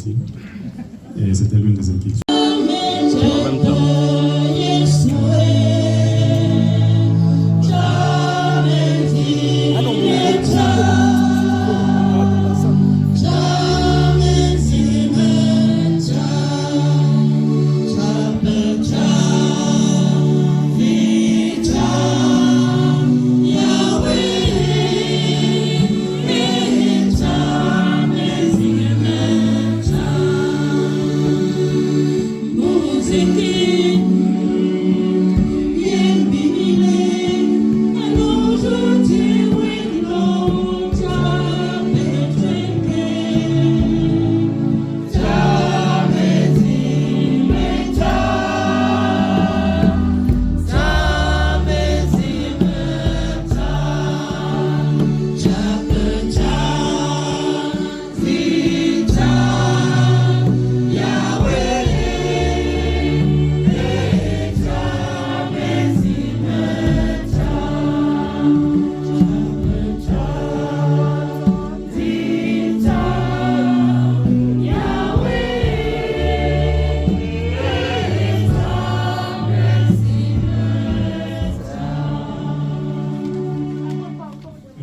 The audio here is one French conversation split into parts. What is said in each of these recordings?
aussi. Et c'était l'une des inquiétudes.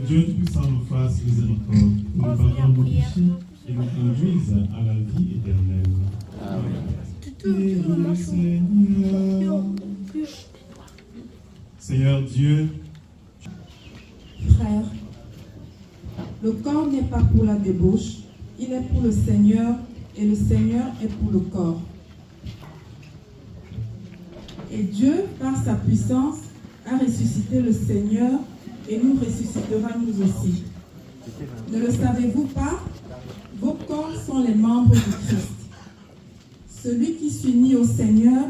Dieu Tout-Puissant nous fasse miséricorde, nous pardonne nos péchés et nous conduise à la vie éternelle. Amen. Seigneur Dieu, frère, le corps n'est pas pour la débauche, il est pour le Seigneur et le Seigneur est pour le corps. Et Dieu, par sa puissance, a ressuscité le Seigneur et nous ressuscitera nous aussi. Ne le savez-vous pas? Vos corps sont les membres du Christ. Celui qui s'unit au Seigneur,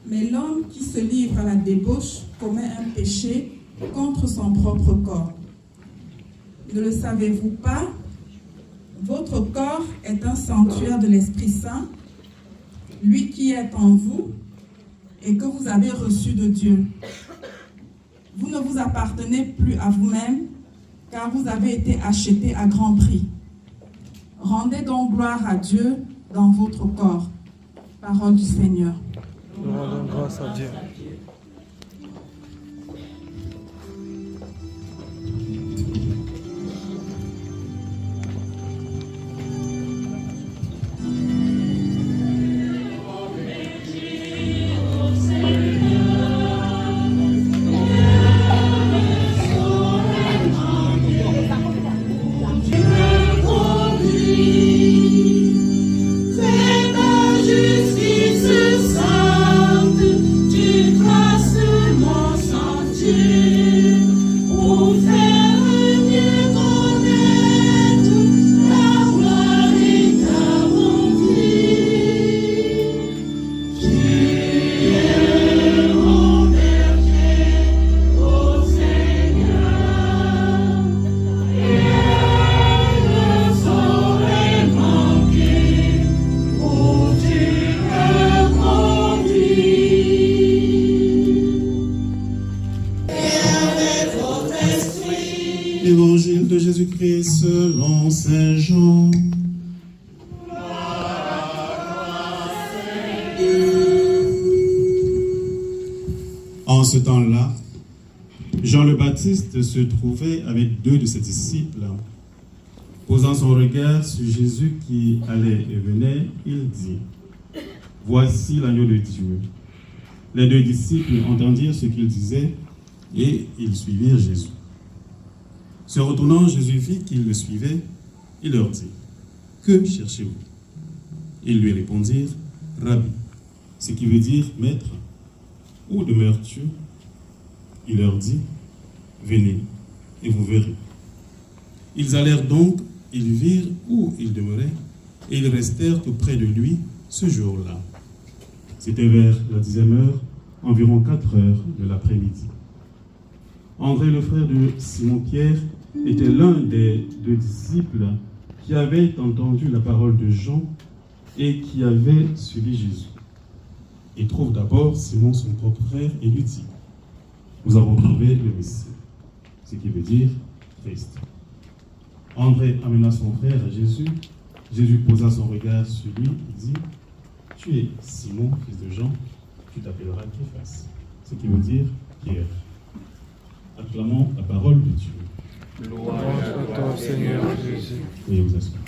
mais l'homme qui se livre à la débauche commet un péché contre son propre corps. Ne le savez-vous pas? Votre corps est un sanctuaire de l'Esprit Saint, lui qui est en vous et que vous avez reçu de Dieu. Vous ne vous appartenez plus à vous-même, car vous avez été achetés à grand prix. Rendez donc gloire à Dieu dans votre corps. Parole du Seigneur. Nous rendons grâce à Dieu. Évangile de Jésus-Christ selon Saint Jean. En ce temps-là, Jean le Baptiste se trouvait avec 2 de ses disciples. Posant son regard sur Jésus qui allait et venait, il dit: Voici l'agneau de Dieu. Les 2 disciples entendirent ce qu'il disait et ils suivirent Jésus. Se retournant, Jésus vit qu'ils le suivaient. Il leur dit: Que cherchez-vous? Ils lui répondirent: Rabbi, ce qui veut dire maître. Où demeures-tu? Il leur dit: Venez et vous verrez. Ils allèrent donc, ils virent où il demeurait et ils restèrent auprès de lui ce jour-là. C'était vers la 10e heure, environ 4 heures de l'après-midi. André, le frère de Simon-Pierre, était l'un des 2 disciples qui avaient entendu la parole de Jean et qui avait suivi Jésus. Il trouve d'abord Simon, son propre frère, et lui dit: Nous avons trouvé le Messie, ce qui veut dire Christ. André amena son frère à Jésus. Jésus posa son regard sur lui et dit, « Tu es Simon, fils de Jean, tu t'appelleras Képhas. » Ce qui veut dire Pierre. Acclamons la parole de Dieu. Louange à toi, Seigneur Jésus. Veuillez vous asseoir.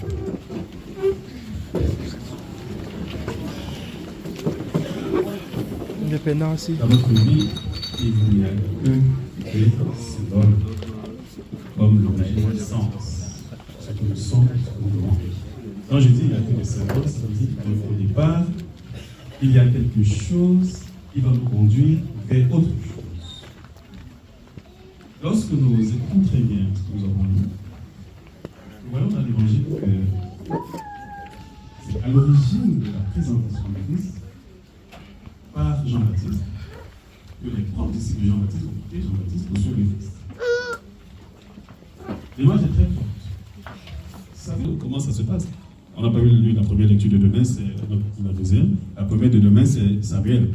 Indépendance. Dans votre vie, il n'y a que des symboles comme l'obéissance, ce que nous sommes, ce que nous devons faire. Quand je dis il n'y a que des symboles, ça veut dire qu'au départ, il y a quelque chose qui va nous conduire vers autre chose. Lorsque nous écoutons très bien ce que nous avons lu, nous voyons dans l'évangile que c'est à l'origine de la présentation de Christ par Jean-Baptiste que les propres disciples de Jean-Baptiste ont quitté Jean-Baptiste pour suivre le Christ. L'image est très forte. Vous savez comment ça se passe? On n'a pas lu la première lecture de demain, c'est la deuxième. La première de demain, c'est Samuel.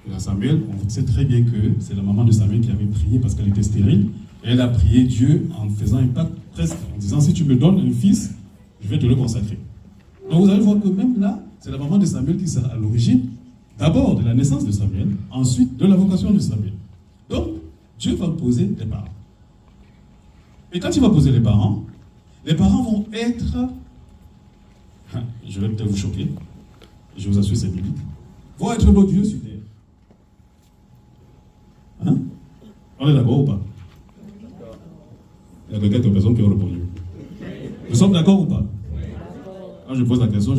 Et Samuel, on sait très bien que c'est la maman de Samuel qui avait prié parce qu'elle était stérile. Et elle a prié Dieu en faisant un pacte presque, en disant, si tu me donnes un fils, je vais te le consacrer. Donc vous allez voir que même là, c'est la maman de Samuel qui sera à l'origine, d'abord de la naissance de Samuel, ensuite de la vocation de Samuel. Donc, Dieu va poser des parents. Et quand il va poser les parents vont être, je vais peut-être vous choquer, je vous assure c'est biblique, vont être nos dieux sur terre. Hein? On est d'accord ou pas? Il y a quelques personnes qui ont répondu. Nous sommes d'accord ou pas? Quand je pose la question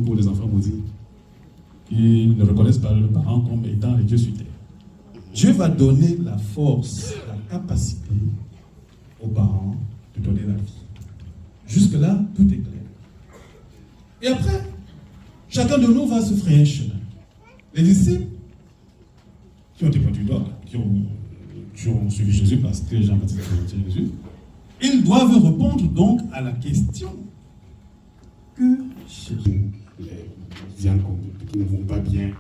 pour les enfants maudits qui ne reconnaissent pas leurs parents comme étant les dieux sur terre. Dieu va donner la force, la capacité aux parents de donner la vie. Jusque-là, tout est clair. Et après, chacun de nous va se frayer un chemin. Les disciples qui ont été pointus du doigt, qui ont suivi Jésus parce que Jean-Baptiste a suivi Jésus, ils doivent répondre donc à la question que Jésus vient qui ne vont pas bien.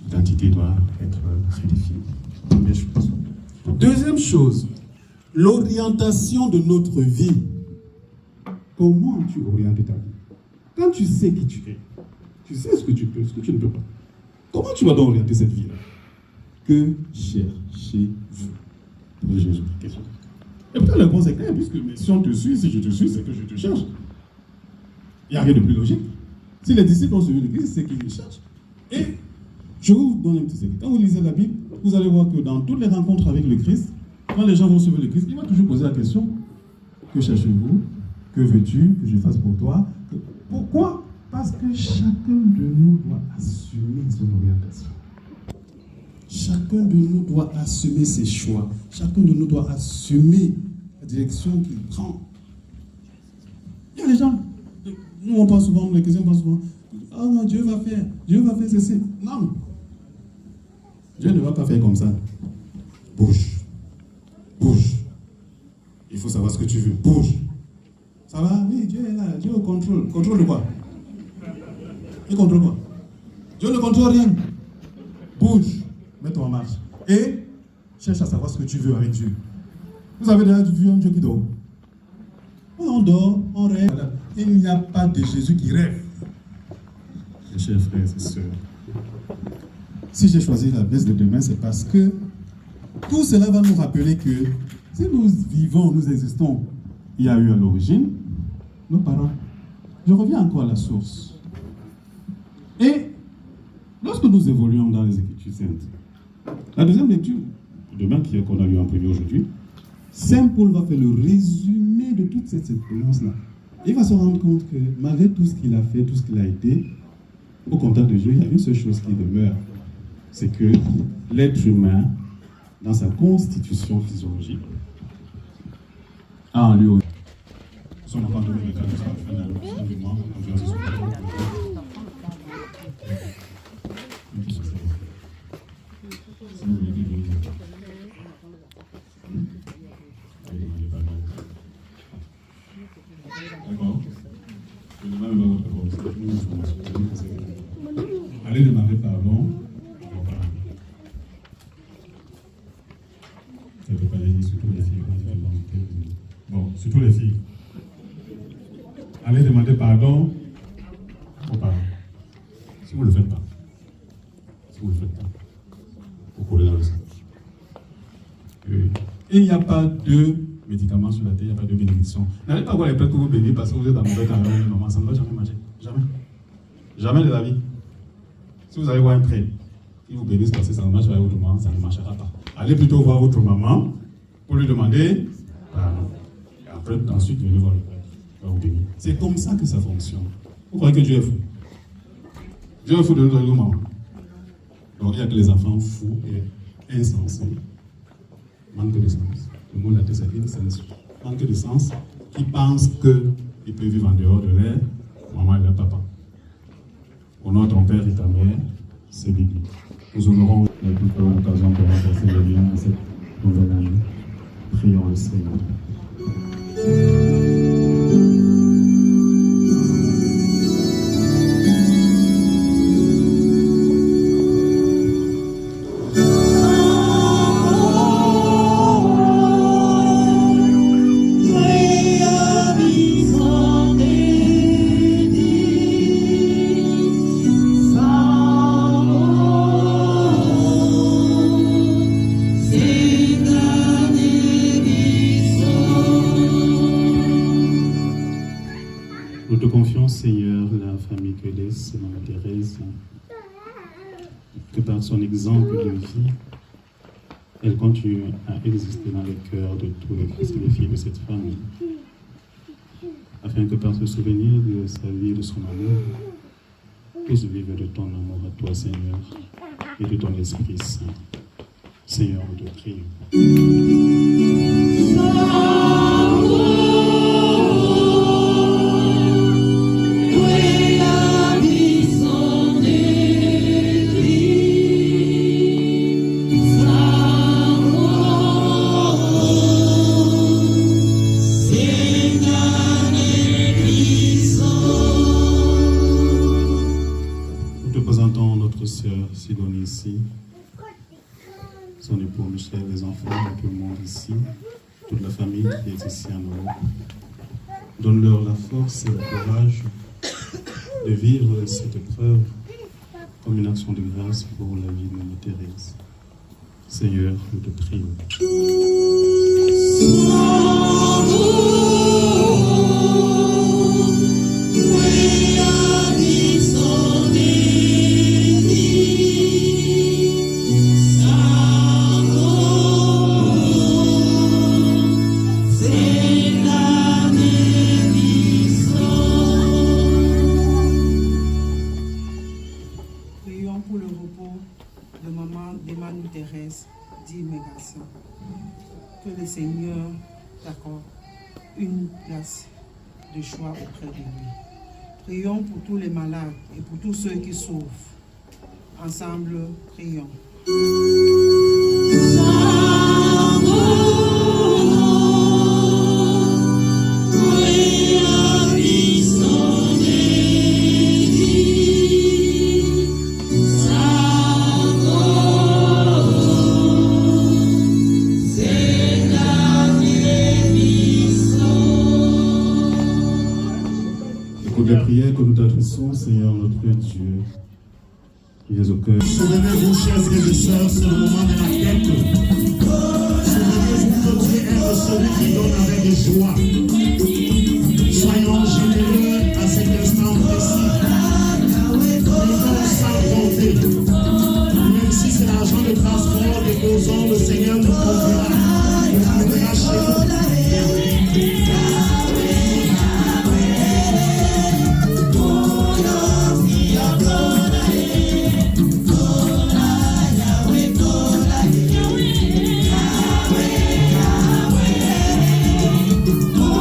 L'identité doit être redéfinie. Première chose. Deuxième chose, l'orientation de notre vie. Comment tu orientes ta vie? Quand tu sais qui tu es, tu sais ce que tu peux, ce que tu ne peux pas. Comment tu vas donc orienter cette vie-là? Que cherchez-vous pour Jésus? Et peut-être la réponse est claire, puisque si on te suit, si je te suis, c'est que je te cherche. Il n'y a rien de plus logique. Si les disciples ont suivi le Christ, c'est qu'ils le cherchent. Et je vous donne un petit secret. Quand vous lisez la Bible, vous allez voir que dans toutes les rencontres avec le Christ, quand les gens vont suivre le Christ, il va toujours poser la question, que cherchez-vous? Que veux-tu que je fasse pour toi? Pourquoi? Parce que chacun de nous doit assumer son orientation. Chacun de nous doit assumer ses choix. Chacun de nous doit assumer la direction qu'il prend. Il y a les gens, nous on pense souvent, les chrétiens pensent souvent, oh non, Dieu va faire ceci. Non. Dieu ne va pas faire comme ça. Bouge. Bouge. Il faut savoir ce que tu veux. Bouge. Ça va? Oui, Dieu est là. Dieu contrôle. Contrôle de quoi? Il contrôle quoi? Dieu ne contrôle rien. Bouge. Mets-toi en marche. Et cherche à savoir ce que tu veux avec Dieu. Vous avez déjà vu un Dieu qui dort? On dort, on rêve. Il n'y a pas de Jésus qui rêve. Mes chers frères et sœurs, si j'ai choisi la baisse de demain, c'est parce que tout cela va nous rappeler que si nous vivons, nous existons, il y a eu à l'origine nos parents. Je reviens encore à la source. Et lorsque nous évoluons dans les Écritures saintes, la deuxième lecture, demain qu'on a eu en premier aujourd'hui, Saint Paul va faire le résumé de toute cette expérience-là. Il va se rendre compte que malgré tout ce qu'il a fait, tout ce qu'il a été, au contact de Dieu, il y a une seule chose qui demeure. C'est que l'être humain, dans sa constitution physiologique, a en lui aussi. Nous sommes encore en 2024, nous sommes à la fin d'un mouvement, si vous voulez dire, d'accord? Je demande votre réponse. Allez demander pardon. Ça ne peut pas aller surtout les filles. Bon. surtout les filles. Allez demander pardon aux parents. Si vous ne le faites pas. Si vous ne le faites pas. Vous courez dans le sang. Et il n'y a pas de médicaments sur la terre, il n'y a pas de bénédiction. N'allez pas voir les prêtres que vous bénissez parce que vous êtes en mauvais temps. Maman, ça ne va jamais marcher. Jamais. Jamais de la vie. Si vous allez voir un prêtre qui vous bénisse parce que ça ne marche pas avec votre maman, ça ne marchera pas. Allez plutôt voir votre maman pour lui demander pardon. Et après, ensuite, venez voir le prêtre. Il va vous bénir. C'est comme ça que ça fonctionne. Vous croyez que Dieu est fou? Dieu est fou de nous donner nos mamans. Donc il n'y a que les enfants fous et insensés. Manque de sens. Le mot latin c'est insensé. Manque de sens qui pensent qu'ils peuvent vivre en dehors de leur maman et leur papa. Honore ton père et ta mère, c'est biblique. Nous honorons l'occasion pour renforcer le lien à cette nouvelle année. Prions le Seigneur. Nous te confions, Seigneur, la famille que laisse Maman Thérèse, que par son exemple de vie, elle continue à exister dans le cœur de tous les fils et les filles de cette famille, afin que par ce souvenir de sa vie et de son amour, puisse vivre de ton amour à toi, Seigneur, et de ton Esprit Saint. Seigneur, nous te prions. Sidonie ici, son époux Michel, les enfants, tout le monde ici, toute la famille qui est ici en Europe. Donne-leur la force et le courage de vivre cette épreuve comme une action de grâce pour la vie de Maman Thérèse. Seigneur, nous te prions. Que le Seigneur t'accorde une place de choix auprès de lui. Prions pour tous les malades et pour tous ceux qui souffrent. Ensemble, prions. Les prières que nous t'adressons, Seigneur notre Dieu, qui es au cœur. Souvenez-vous, chers frères et sœurs, ce moment de la fête. Souvenez-vous que Dieu est celui qui donne avec joie. Soyons généreux à cet instant précis. Vivons sans compter. Même si c'est l'argent de transport déposant, le Seigneur nous conduira. Il nous amènera chez nous. Oh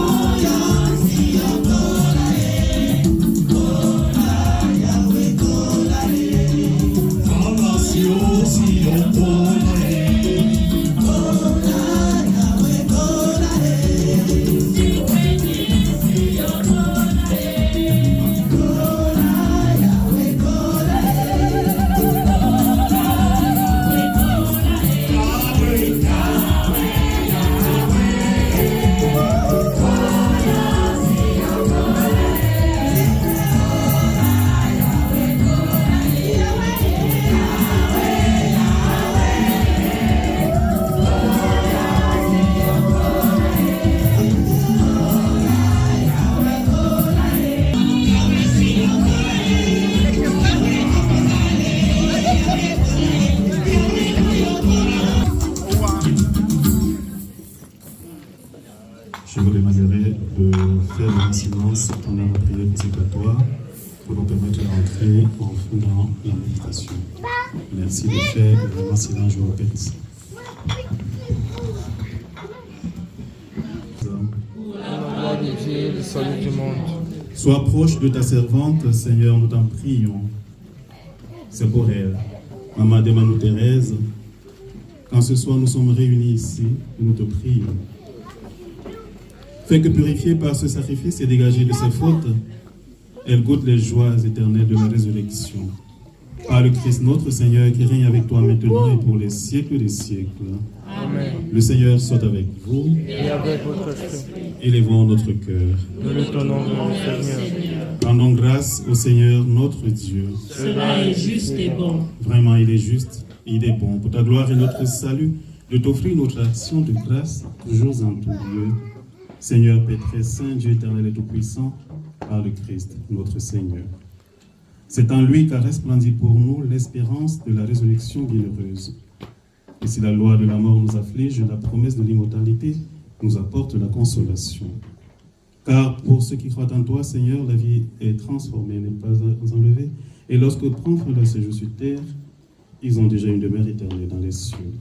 faire le silence pendant la prière exécutoire pour nous permettre d'entrer dans la méditation. Merci de faire le silence, je vous remercie. Pour la gloire de Dieu et le salut du monde. Sois proche de ta servante, Seigneur, nous t'en prions. C'est pour elle, Maman de Manou Thérèse, quand ce soir nous sommes réunis ici, nous te prions. Fais que purifiée par ce sacrifice et dégagée de ses fautes, elle goûte les joies éternelles de la résurrection. Par le Christ notre Seigneur qui règne avec toi maintenant et pour les siècles des siècles. Amen. Le Seigneur soit avec vous. Et avec votre esprit. Élevons notre cœur. Nous le tenons devant le Seigneur. Rendons grâce au Seigneur notre Dieu. Cela est juste et bon. Vraiment, il est juste, il est bon. Pour ta gloire et notre salut, de t'offrir notre action de grâce, toujours en tout lieu. Seigneur, Père très saint, Dieu éternel et tout-puissant, par le Christ, notre Seigneur. C'est en lui qu'a resplendit pour nous l'espérance de la résurrection bienheureuse. Et si la loi de la mort nous afflige, la promesse de l'immortalité nous apporte la consolation. Car pour ceux qui croient en toi, Seigneur, la vie est transformée, n'est pas enlevée. Et lorsque prend fin leur séjour sur terre, ils ont déjà une demeure éternelle dans les cieux.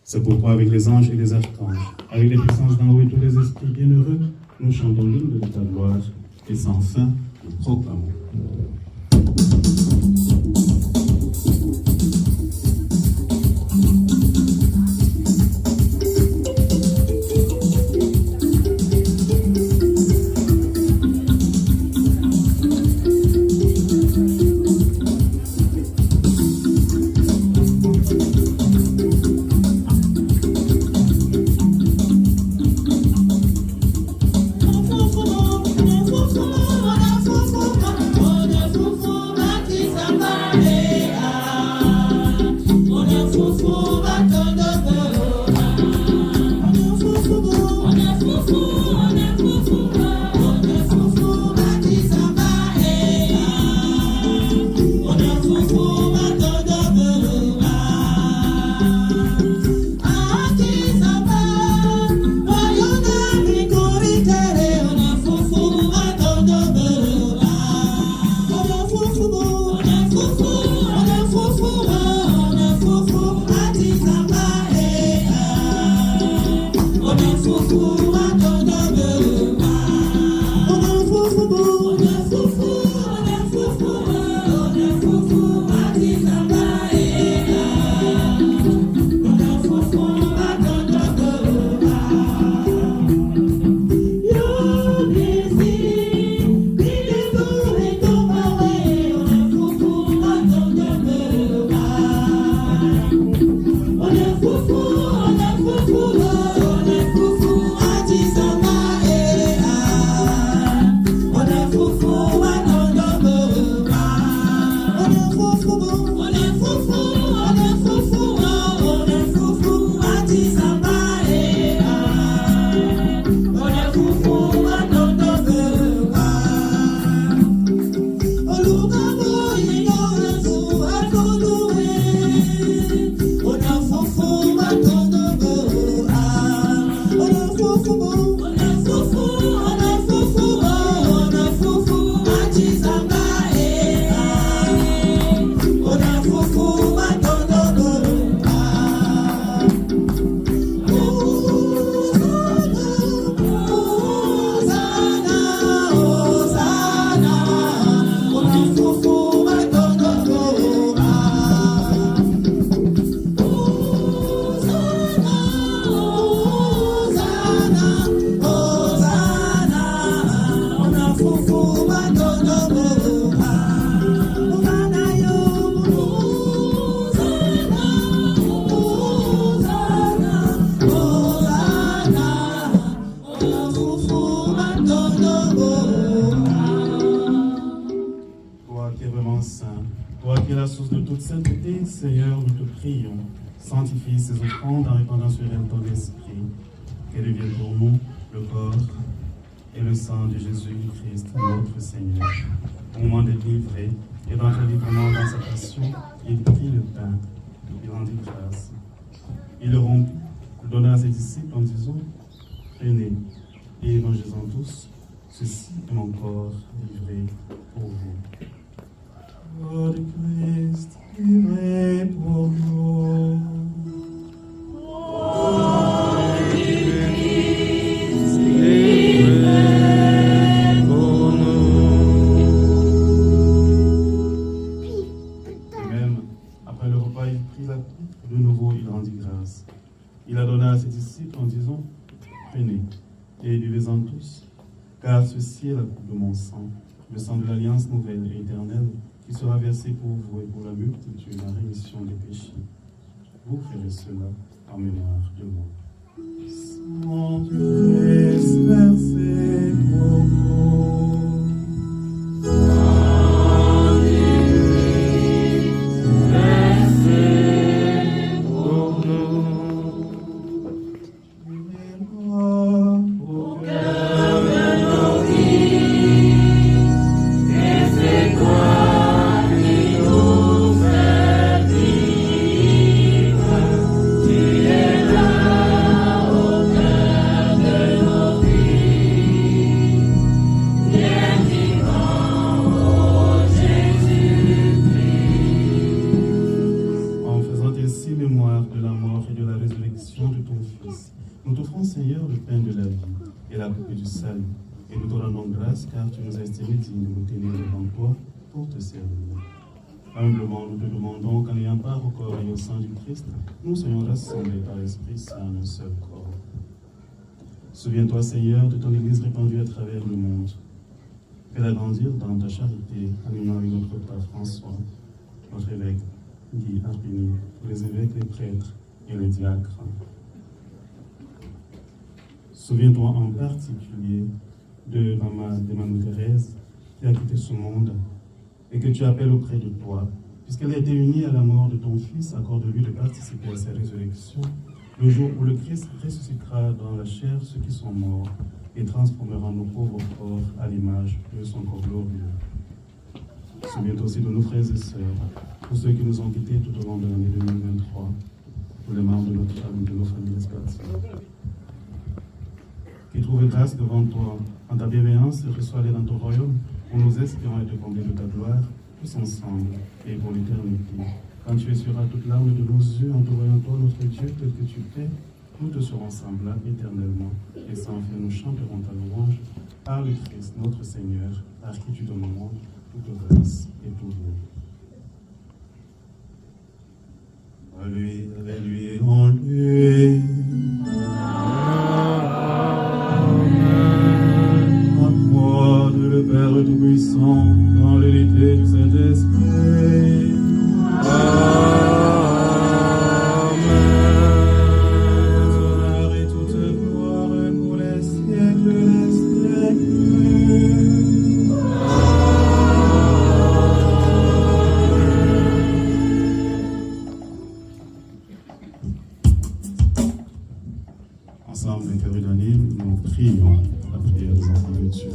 C'est pourquoi avec les anges et les archanges, avec les puissances d'en haut et tous les esprits bienheureux, nous chantons l'hymne de ta gloire et sans fin, nous proclamons. Seigneur, nous te prions, sanctifie ces offrandes en répandant sur elles ton esprit, qu'elles deviennent pour nous le corps et le sang de Jésus-Christ, notre Seigneur. Au moment d'être livré et d'entrer librement dans sa passion, il prit le pain, il rendit grâce. Il le rompit, le donna à ses disciples en disant, prenez et mangez-en tous, Ceci est mon corps livré pour vous. Corps de Christ livré pour nous. De nouveau, il rendit grâce. Il a donné à ses disciples en disant, prenez et buvez-en tous, car ceci est la coupe de mon sang, le sang de l'alliance nouvelle et éternelle, qui sera versé pour vous et pour la multitude en rémission des péchés. Vous ferez cela en mémoire de moi. Sang de Christ versé pour vous. Et nous te rendons grâce car tu nous as estimés dignes de nous tenir devant toi pour te servir. Humblement, nous te demandons qu'en ayant part au corps et au sang du Christ, nous soyons rassemblés par l'Esprit Saint en un seul corps. Souviens-toi, Seigneur, de ton Église répandue à travers le monde. Fais-la grandir dans ta charité, en union avec notre Père François, notre évêque, Guy Arpini, les évêques, les prêtres et les diacres. Souviens-toi en particulier de Maman Thérèse qui a quitté ce monde et que tu appelles auprès de toi, puisqu'elle a été unie à la mort de ton Fils, accorde-lui de participer à sa résurrection, le jour où le Christ ressuscitera dans la chair ceux qui sont morts et transformera nos pauvres corps à l'image de son corps glorieux. Souviens-toi aussi de nos frères et sœurs, pour ceux qui nous ont quittés tout au long de l'année 2023, pour les membres de notre famille, de nos familles respectives. Qui trouve grâce devant toi, en ta bienveillance, reçois-les dans ton royaume, où nous espérons être comblés de ta gloire, tous ensemble, et pour l'éternité. Quand tu essuieras toute larme de nos yeux, en te voyant toi, notre Dieu, tel que tu es, nous te serons semblables éternellement, et sans fin nous chanterons ta louange, par le Christ, notre Seigneur, par qui tu demandes toute grâce et tout bien. À lui, avec lui et en lui. Le Père Tout-Puissant, dans l'unité du Saint-Esprit. Amen. Tout honneur et toute gloire pour les siècles des siècles. Ensemble, d'un cœur unanime, nous prions la prière des enfants de Dieu.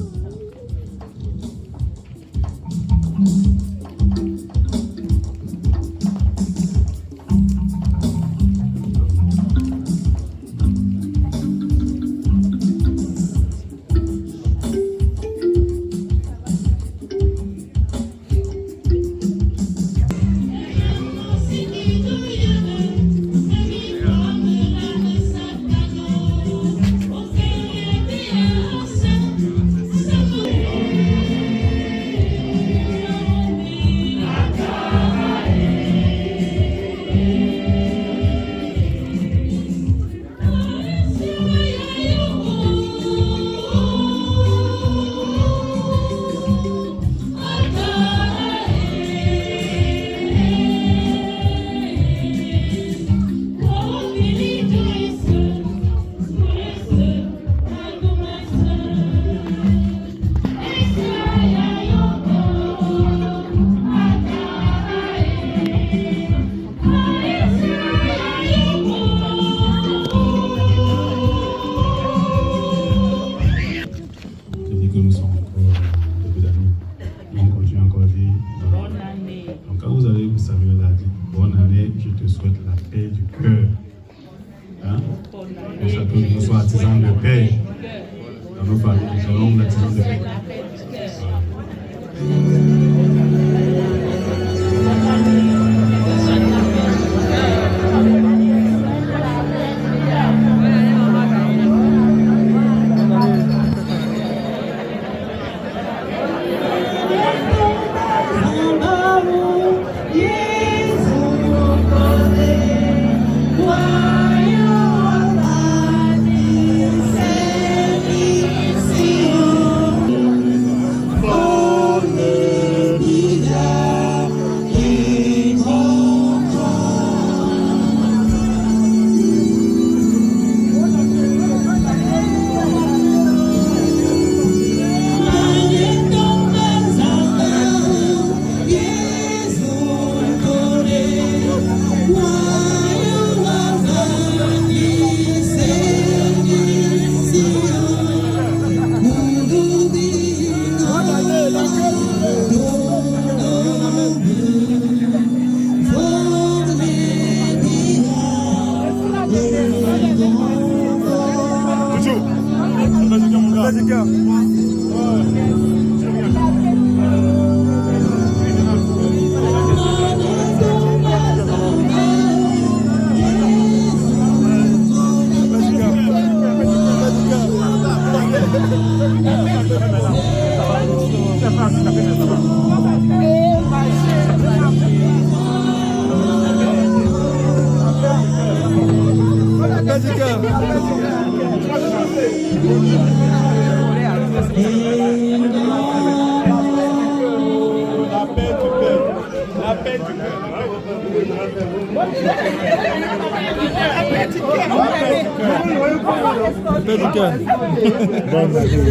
dans nos familles, nous allons baptiser de paix.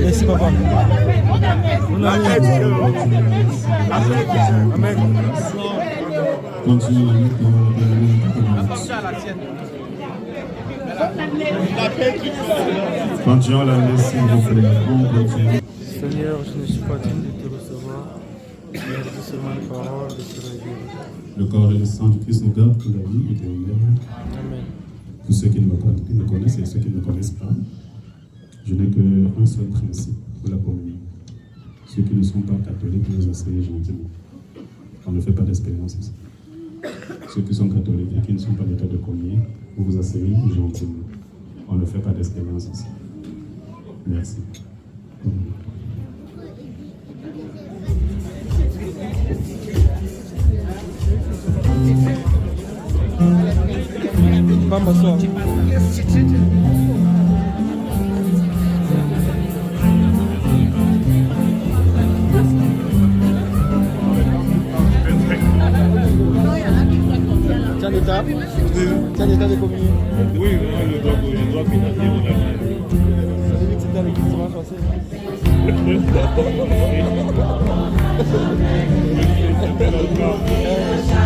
Merci papa. Amen. Continue la lutte dans continuons la messe, s'il vous plaît. On continue. Seigneur, je ne suis pas digne de te recevoir, mais dis seulement une parole de ce réveil. Le corps et le sang du Christ nous garde pour la vie éternelle. Amen. Pour ceux qui me connaissent et ceux qui ne me connaissent pas, je n'ai qu'un seul principe pour la communion. Ceux qui ne sont pas catholiques, vous asseyez gentiment. On ne fait pas d'expérience ici. Ceux qui sont catholiques et qui ne sont pas d'état de communion, vous vous asseyez gentiment. On ne fait pas d'expérience ici. Merci. Pas m'asseoir. Tiens l'état. Tiens l'état de communion. Oui, je dois financer mon avenir. Ça veut dire que c'était avec qui ça va passer.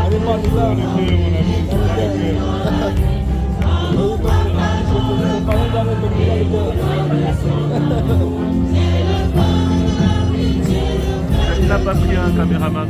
Allez, pas de là. Il n'a pas pris un caméraman.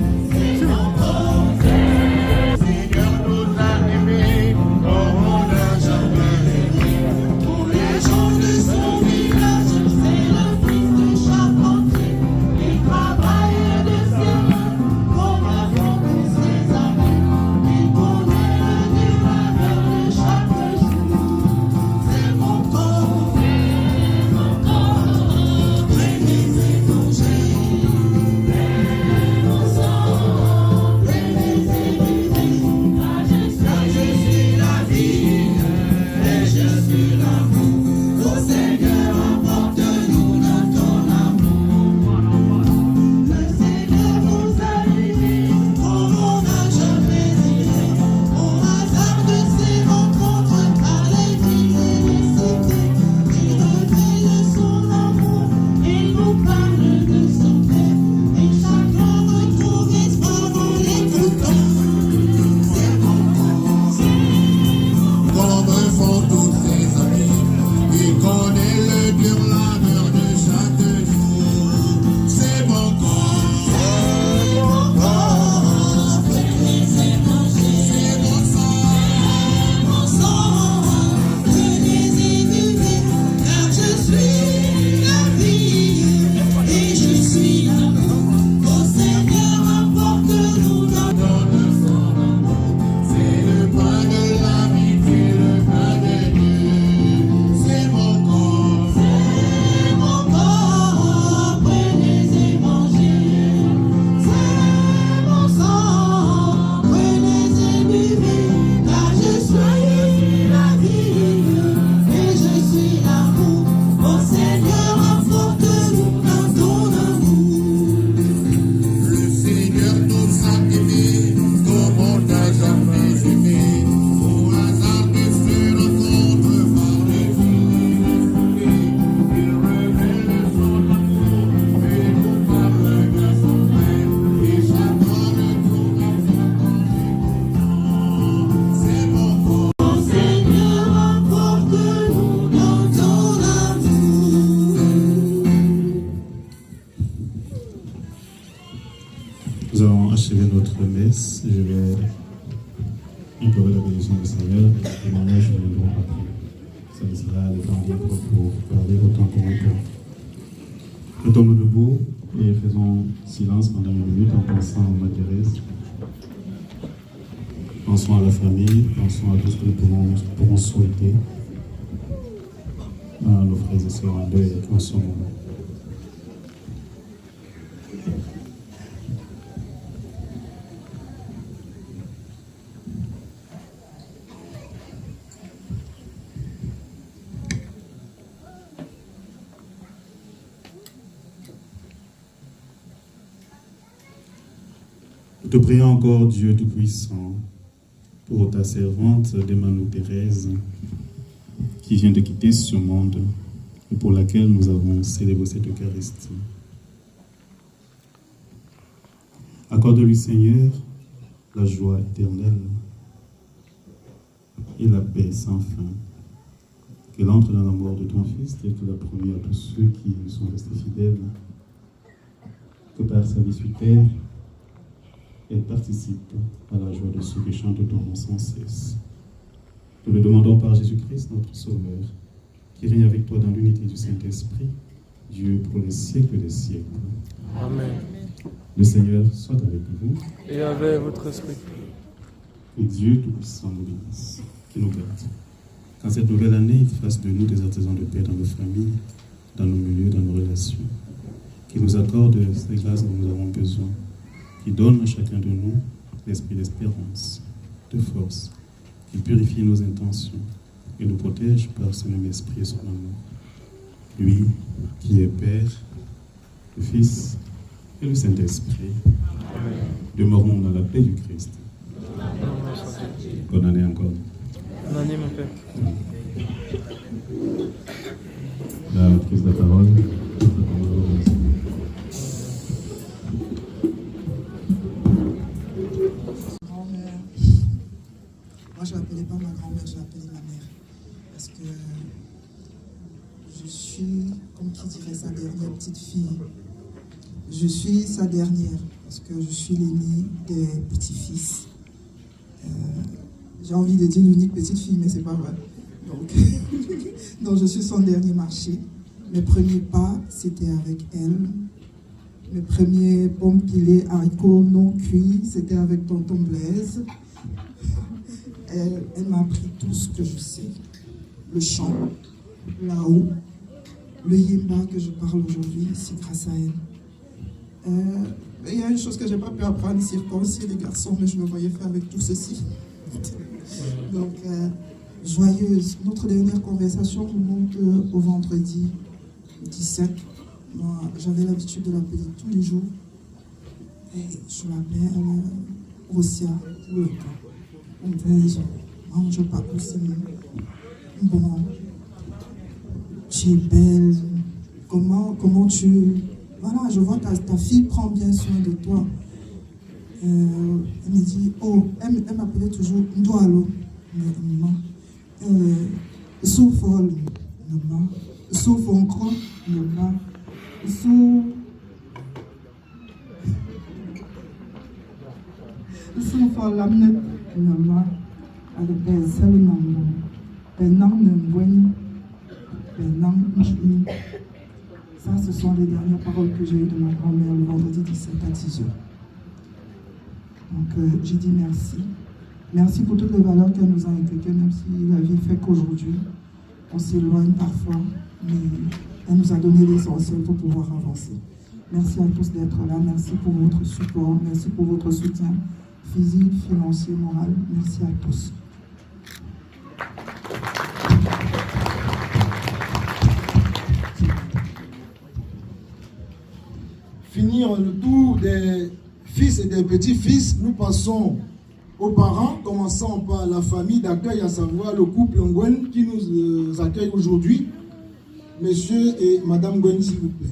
Nous allons achever notre messe. Je vais implorer la bénédiction du Seigneur. Les témoignages viendront après. Ça nous sera le temps libre pour parler autant qu'on peut. Mettons-nous debout et faisons silence pendant une minute en pensant à Marie-Thérèse. Pensons à la famille, pensons à tout ce que nous pourrons souhaiter à nos frères et sœurs en deuil en ce moment. Nous te prions encore, Dieu Tout-Puissant, pour ta servante Marie-Thérèse, qui vient de quitter ce monde et pour laquelle nous avons célébré cette Eucharistie. Accorde-lui, Seigneur, la joie éternelle et la paix sans fin. Qu'elle entre dans la mort de ton Fils et que la promis à tous ceux qui lui sont restés fidèles, que par sa vie sur terre, elle participe à la joie de ceux qui chantent ton nom sans cesse. Nous le demandons par Jésus-Christ, notre Sauveur, qui règne avec toi dans l'unité du Saint-Esprit, Dieu pour les siècles des siècles. Amen. Le Seigneur soit avec vous. Et avec votre esprit. Que Dieu Tout-Puissant nous bénisse, qui nous garde. Qu'en cette nouvelle année, il fasse de nous des artisans de paix dans nos familles, dans nos milieux, dans nos relations. Qu'il nous accorde ces grâces dont nous avons besoin. Qui donne à chacun de nous l'esprit d'espérance, de force, qui purifie nos intentions et nous protège par son même esprit et son amour. Lui qui est Père, le Fils et le Saint-Esprit, demeurons dans la paix du Christ. Bonne année encore. Bonne année, mon Père. La prise de la parole. Moi, je ne l'appelais pas ma grand-mère, je l'appelais ma mère. Parce que je suis, comme qui dirait, sa dernière petite fille. Je suis sa dernière, parce que je suis l'aînée des petits-fils. J'ai envie de dire l'unique petite fille, mais ce n'est pas vrai. Donc je suis son dernier marché. Mes premiers pas, c'était avec elle. Mes premiers pommes pilées, haricots non cuits, c'était avec tonton Blaise. Elle m'a appris tout ce que je sais. Le chant, là-haut, le yimba que je parle aujourd'hui, c'est grâce à elle. Il y a une chose que je n'ai pas pu apprendre, circoncire les garçons, mais je me voyais faire avec tout ceci. Donc, joyeuse. Notre dernière conversation remonte au vendredi 17. Moi, j'avais l'habitude de l'appeler tous les jours. Et je l'appelle Rosia tout le temps. On dit, mange pas aussi. Bon, tu es belle. Comment tu... Voilà, je vois ta fille prend bien soin de toi. Elle me dit, oh, elle m'appelait toujours Ndoualo. Maman. Soufol. Maman. Soufonkro. Maman. Soufol. Lamnet. Maman. Avec des seuls noms. Benang Mbweni. Benang Mchini. Ça, ce sont les dernières paroles que j'ai eues de ma grand-mère le vendredi 17 à 10h. Donc, j'ai dit merci. Merci pour toutes les valeurs qu'elle nous a inculquées, même si la vie fait qu'aujourd'hui, on s'éloigne parfois, mais elle nous a donné l'essentiel pour pouvoir avancer. Merci à tous d'être là. Merci pour votre support. Merci pour votre soutien physique, financier, moral. Merci à tous. Finir le tour des fils et des petits-fils, nous passons aux parents, commençant par la famille d'accueil, à savoir le couple Ngwen qui nous accueille aujourd'hui. Monsieur et Madame Ngwen, s'il vous plaît.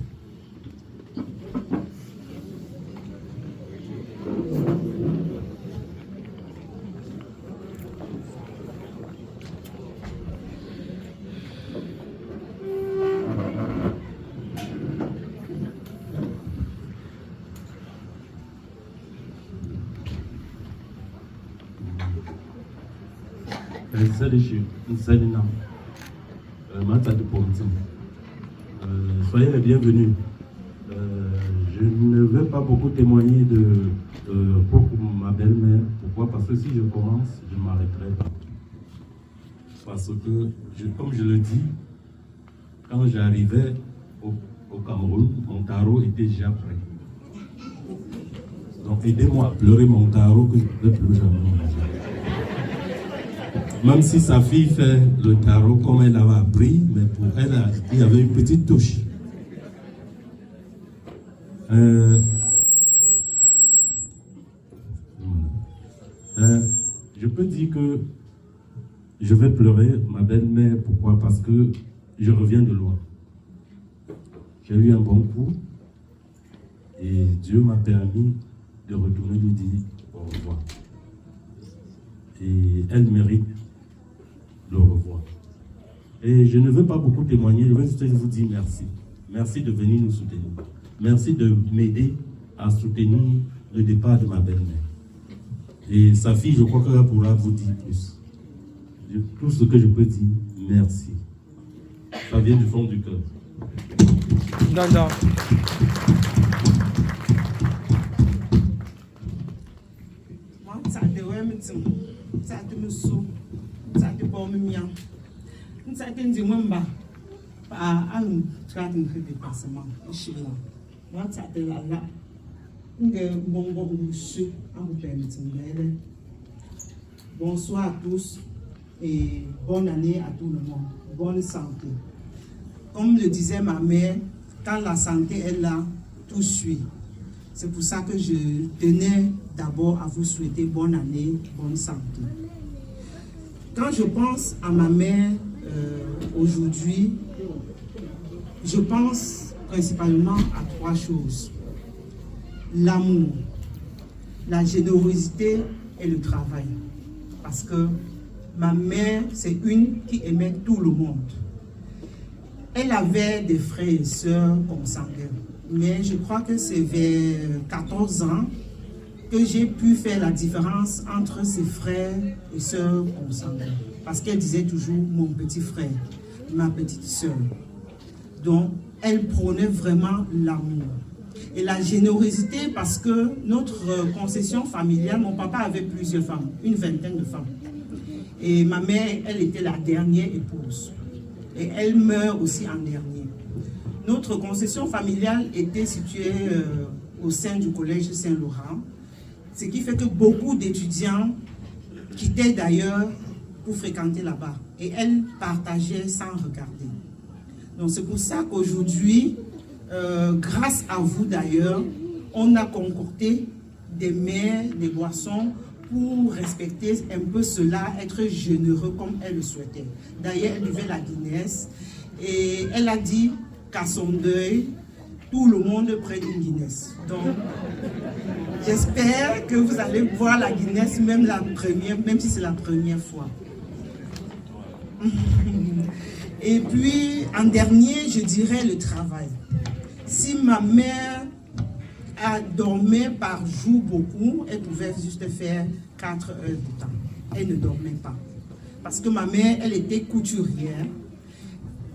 Soyez les bienvenus. Je ne vais pas beaucoup témoigner pour ma belle-mère. Pourquoi? Parce que si je commence, je ne m'arrêterai pas. Parce que, comme je le dis, quand j'arrivais au Cameroun, mon tarot était déjà prêt. Donc aidez-moi à pleurer mon tarot que je ne vais plus jamais manger. Même si sa fille fait le tarot comme elle avait appris, mais pour elle, il y avait une petite touche. Je peux dire que je vais pleurer ma belle-mère. Pourquoi? Parce que je reviens de loin. J'ai eu un bon coup et Dieu m'a permis de retourner lui dire au revoir. Et elle mérite le revoir. Et je ne veux pas beaucoup témoigner, je veux juste vous dire merci. Merci de venir nous soutenir. Merci de m'aider à soutenir le départ de ma belle-mère. Et sa fille, je crois qu'elle pourra vous dire plus. Tout ce que je peux dire, merci. Ça vient du fond du cœur. Non. Moi, ça te ouais, mais ça te me sou, ça te bombe mien. Ça te dit moi bah, un train de dépassement. Je suis là. Moi, ça te là. Bonsoir à tous et bonne année à tout le monde. Bonne santé. Comme le disait ma mère, quand la santé est là, tout suit. C'est pour ça que je tenais d'abord à vous souhaiter bonne année, bonne santé. Quand je pense à ma mère aujourd'hui, je pense principalement à trois choses. L'amour, la générosité et le travail. Parce que ma mère, c'est une qui aimait tout le monde. Elle avait des frères et sœurs consanguins. Mais je crois que c'est vers 14 ans que j'ai pu faire la différence entre ses frères et sœurs consanguins. Parce qu'elle disait toujours mon petit frère, ma petite sœur. Donc, elle prônait vraiment l'amour. Et la générosité, parce que notre concession familiale, mon papa avait plusieurs femmes, une vingtaine de femmes. Et ma mère, elle était la dernière épouse. Et elle meurt aussi en dernier. Notre concession familiale était située au sein du collège Saint-Laurent, ce qui fait que beaucoup d'étudiants quittaient d'ailleurs pour fréquenter là-bas. Et elle partageait sans regarder. Donc c'est pour ça qu'aujourd'hui, grâce à vous d'ailleurs, on a concocté des mets, des boissons pour respecter un peu cela, être généreux comme elle le souhaitait. D'ailleurs, elle buvait la Guinness et elle a dit qu'à son deuil, tout le monde prenne une Guinness. Donc, j'espère que vous allez boire la Guinness, même si c'est la première fois. Et puis, en dernier, je dirais le travail. Si ma mère dormait par jour beaucoup, elle pouvait juste faire 4 heures de temps. Elle ne dormait pas. Parce que ma mère, elle était couturière.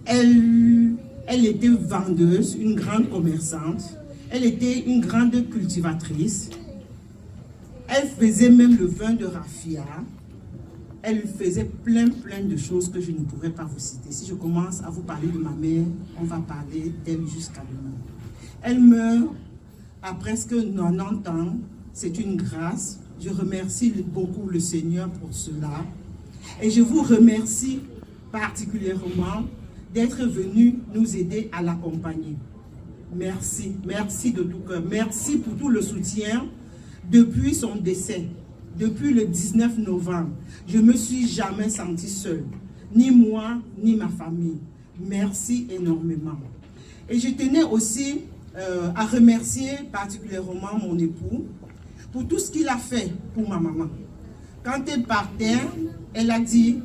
Elle était vendeuse, une grande commerçante. Elle était une grande cultivatrice. Elle faisait même le vin de raffia. Elle faisait plein de choses que je ne pourrais pas vous citer. Si je commence à vous parler de ma mère, on va parler d'elle jusqu'à demain. Elle meurt à presque 90 ans. C'est une grâce. Je remercie beaucoup le Seigneur pour cela. Et je vous remercie particulièrement d'être venu nous aider à l'accompagner. Merci, merci de tout cœur. Merci pour tout le soutien depuis son décès. Depuis le 19 novembre, je ne me suis jamais sentie seule, ni moi, ni ma famille. Merci énormément. Et je tenais aussi à remercier particulièrement mon époux pour tout ce qu'il a fait pour ma maman. Quand elle partait, elle a dit,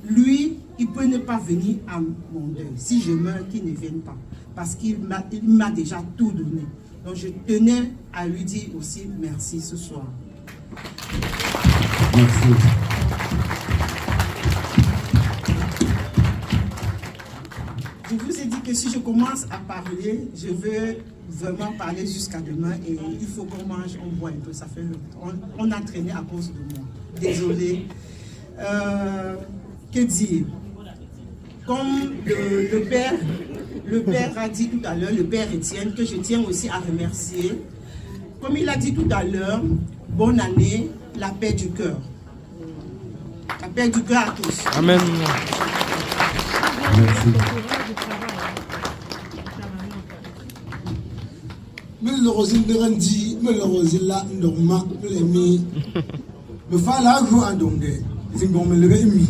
lui, il peut ne pas venir à mon deuil. Si je meurs, qu'il ne vienne pas. Parce qu'il m'a déjà tout donné. Donc je tenais à lui dire aussi merci ce soir. Merci. que si je commence à parler, je veux vraiment parler jusqu'à demain et il faut qu'on mange, on boit un peu. Ça fait on a traîné à cause de moi. Désolée. Que dire? Comme le père a dit tout à l'heure, le père Étienne, que je tiens aussi à remercier. Comme il a dit tout à l'heure, bonne année, la paix du cœur. La paix du cœur à tous. Amen. Merci. Me rosin de rendi, me rosin la norma, me mi. Me fa la go andonge, zingon me le mi.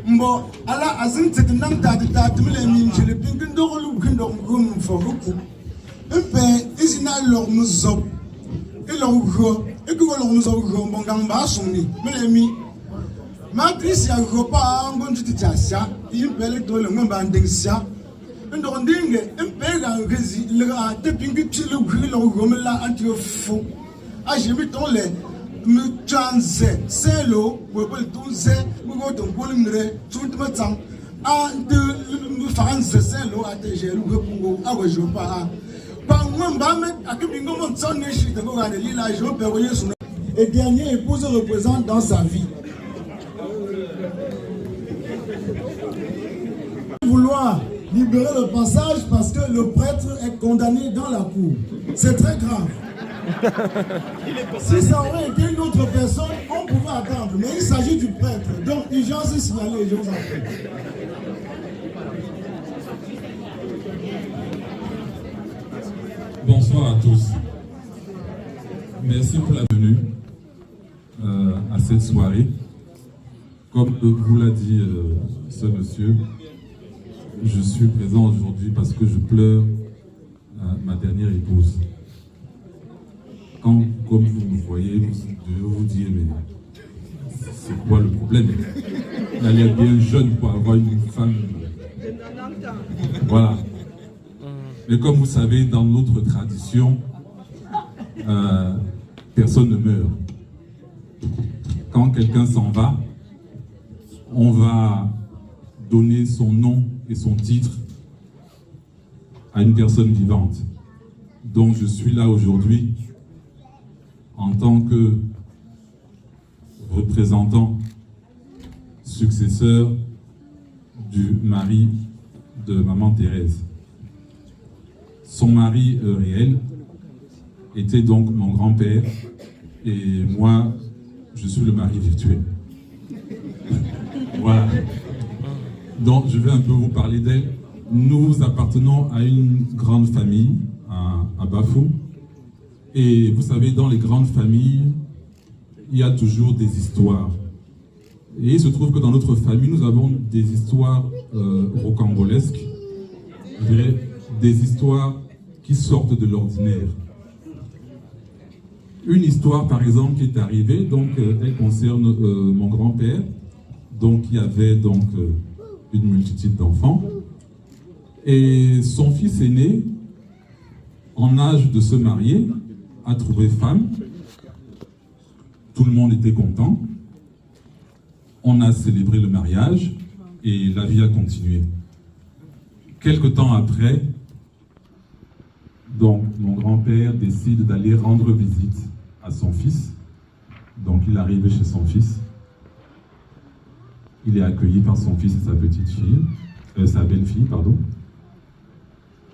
Mbo ala azin te nam ta me mi je le pingin do lu kindo ngum fo ruku. Mpe izina lo mu zob. E lo go, e ko lo mu zob go mbongang ba sumni, me le mi. Ma Christian Gopa ngonji tijasha, impele to le ngomba ndingsia. Ndo ndinge impega ngezi le a te pingi tilu gwilo gomela antiofu. A jemi ton le me chanze selo we bol tunze we go ton polimre tuntma tang a de me fanze selo a te jelu wepungo a go jopa. Ba ngomba me akibingo mon tsone shi de go ga de lila jope wo yesu. Et dernier épouse représente dans sa vie. Vouloir libérer le passage parce que le prêtre est condamné dans la cour. C'est très grave. Si ça aurait été une autre personne, on pouvait attendre. Mais il s'agit du prêtre. Donc, urgence est signalée, je vous en prie. Bonsoir à tous. Merci pour la venue à cette soirée. Comme vous l'a dit ce monsieur, je suis présent aujourd'hui parce que je pleure ma dernière épouse. Quand, comme vous me voyez, vous devez vous dire, mais c'est quoi le problème? Elle est bien jeune pour avoir une femme. Voilà. Mais comme vous savez, dans notre tradition, personne ne meurt. Quand quelqu'un s'en va, on va donner son nom et son titre à une personne vivante. Donc je suis là aujourd'hui en tant que représentant, successeur du mari de maman Thérèse. Son mari réel était donc mon grand-père et moi, je suis le mari virtuel. Voilà. Donc, je vais un peu vous parler d'elle. Nous appartenons à une grande famille à Bafou. Et vous savez, dans les grandes familles, il y a toujours des histoires. Et il se trouve que dans notre famille, nous avons des histoires rocambolesques, je dirais, des histoires qui sortent de l'ordinaire. Une histoire, par exemple, qui est arrivée, donc, elle concerne mon grand-père. Donc, il y avait donc une multitude d'enfants. Et son fils aîné, en âge de se marier, a trouvé femme. Tout le monde était content. On a célébré le mariage et la vie a continué. Quelque temps après, donc, mon grand-père décide d'aller rendre visite à son fils. Donc, il arrive chez son fils. Il est accueilli par son fils et sa petite fille, sa belle-fille, pardon.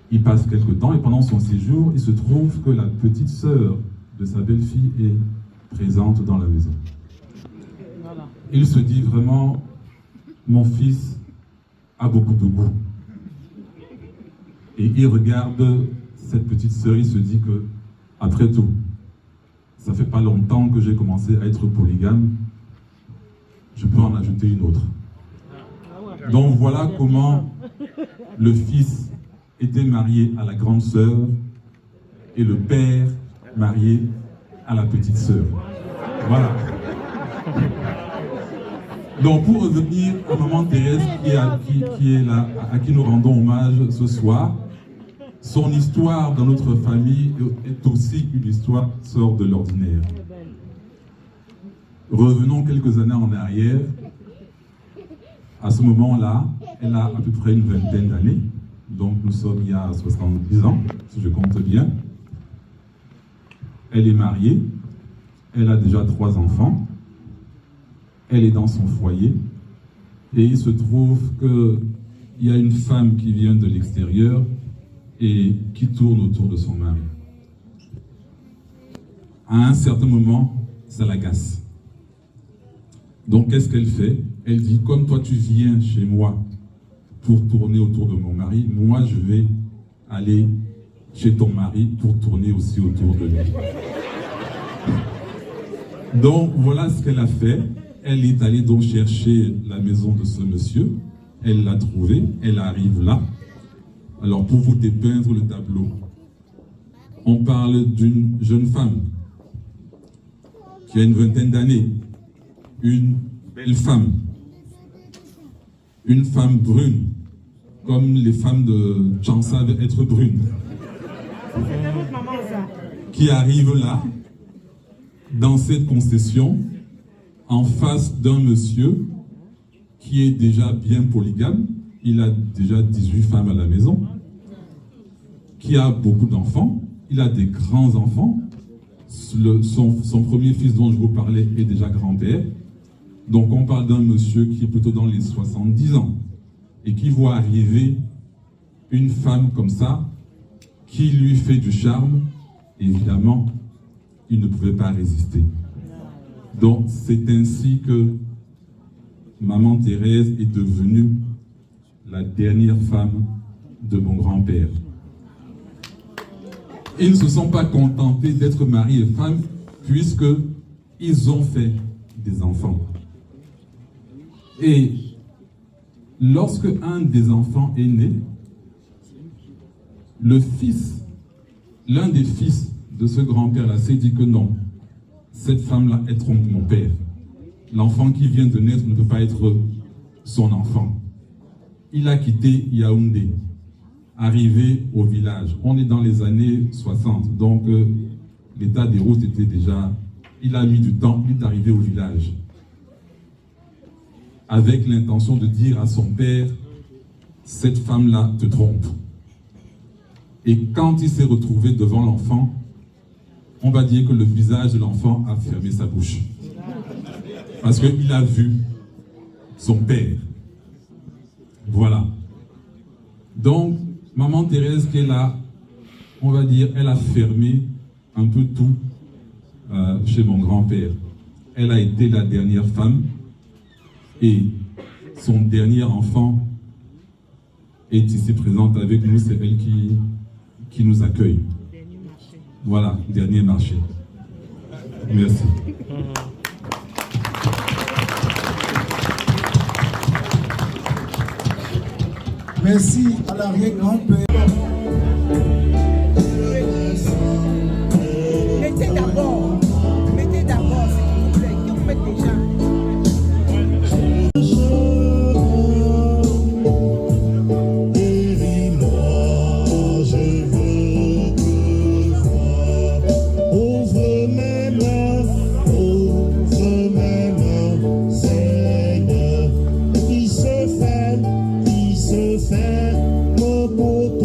Il passe quelque temps et pendant son séjour, il se trouve que la petite sœur de sa belle-fille est présente dans la maison. Il se dit vraiment, mon fils a beaucoup de goût. Et il regarde cette petite sœur, il se dit que, après tout, ça fait pas longtemps que j'ai commencé à être polygame, je peux en ajouter une autre. Donc voilà comment le fils était marié à la grande sœur et le père marié à la petite sœur. Voilà. Donc pour revenir à maman Thérèse qui est là, à qui nous rendons hommage ce soir, son histoire dans notre famille est aussi une histoire qui sort de l'ordinaire. Revenons quelques années en arrière. À ce moment-là, elle a à peu près une vingtaine d'années. donc nous sommes il y a 70 ans, si je compte bien. Elle est mariée, elle a déjà 3 enfants, elle est dans son foyer, et il se trouve qu'il y a une femme qui vient de l'extérieur et qui tourne autour de son mari. À un certain moment, ça l'agace. Donc qu'est-ce qu'elle fait? Elle dit, comme toi tu viens chez moi pour tourner autour de mon mari, moi je vais aller chez ton mari pour tourner aussi autour de lui. Donc voilà ce qu'elle a fait. Elle est allée donc chercher la maison de ce monsieur. Elle l'a trouvé, elle arrive là. Alors pour vous dépeindre le tableau, on parle d'une jeune femme qui a une vingtaine d'années, une belle femme, une femme brune, comme les femmes de Chang savent être brunes, qui arrive là, dans cette concession, en face d'un monsieur qui est déjà bien polygame. Il a déjà 18 femmes à la maison, qui a beaucoup d'enfants, il a des grands-enfants. Son premier fils dont je vous parlais est déjà grand-père. Donc on parle d'un monsieur qui est plutôt dans les 70 ans et qui voit arriver une femme comme ça, qui lui fait du charme. Évidemment, il ne pouvait pas résister. Donc c'est ainsi que Maman Thérèse est devenue la dernière femme de mon grand-père. Ils ne se sont pas contentés d'être mari et femme, puisqu'ils ont fait des enfants. Et lorsque un des enfants est né, l'un des fils de ce grand-père-là s'est dit que non, cette femme-là, elle trompe mon père. L'enfant qui vient de naître ne peut pas être son enfant. Il a quitté Yaoundé, arrivé au village. On est dans les années 60, donc l'état des routes était déjà... Il a mis du temps, il est arrivé au village, avec l'intention de dire à son père, cette femme-là te trompe. Et quand il s'est retrouvé devant l'enfant, on va dire que le visage de l'enfant a fermé sa bouche. Parce qu'il a vu son père. Voilà. Donc, Maman Thérèse qui est là, on va dire, elle a fermé un peu tout chez mon grand-père. Elle a été la dernière femme et son dernier enfant est ici présente avec nous. C'est elle qui nous accueille. Voilà, dernier marché. Merci. Merci à l'arrière-grand-père. Mettez d'abord, s'il vous plaît, que vous mettez déjà. Faire mon poteau.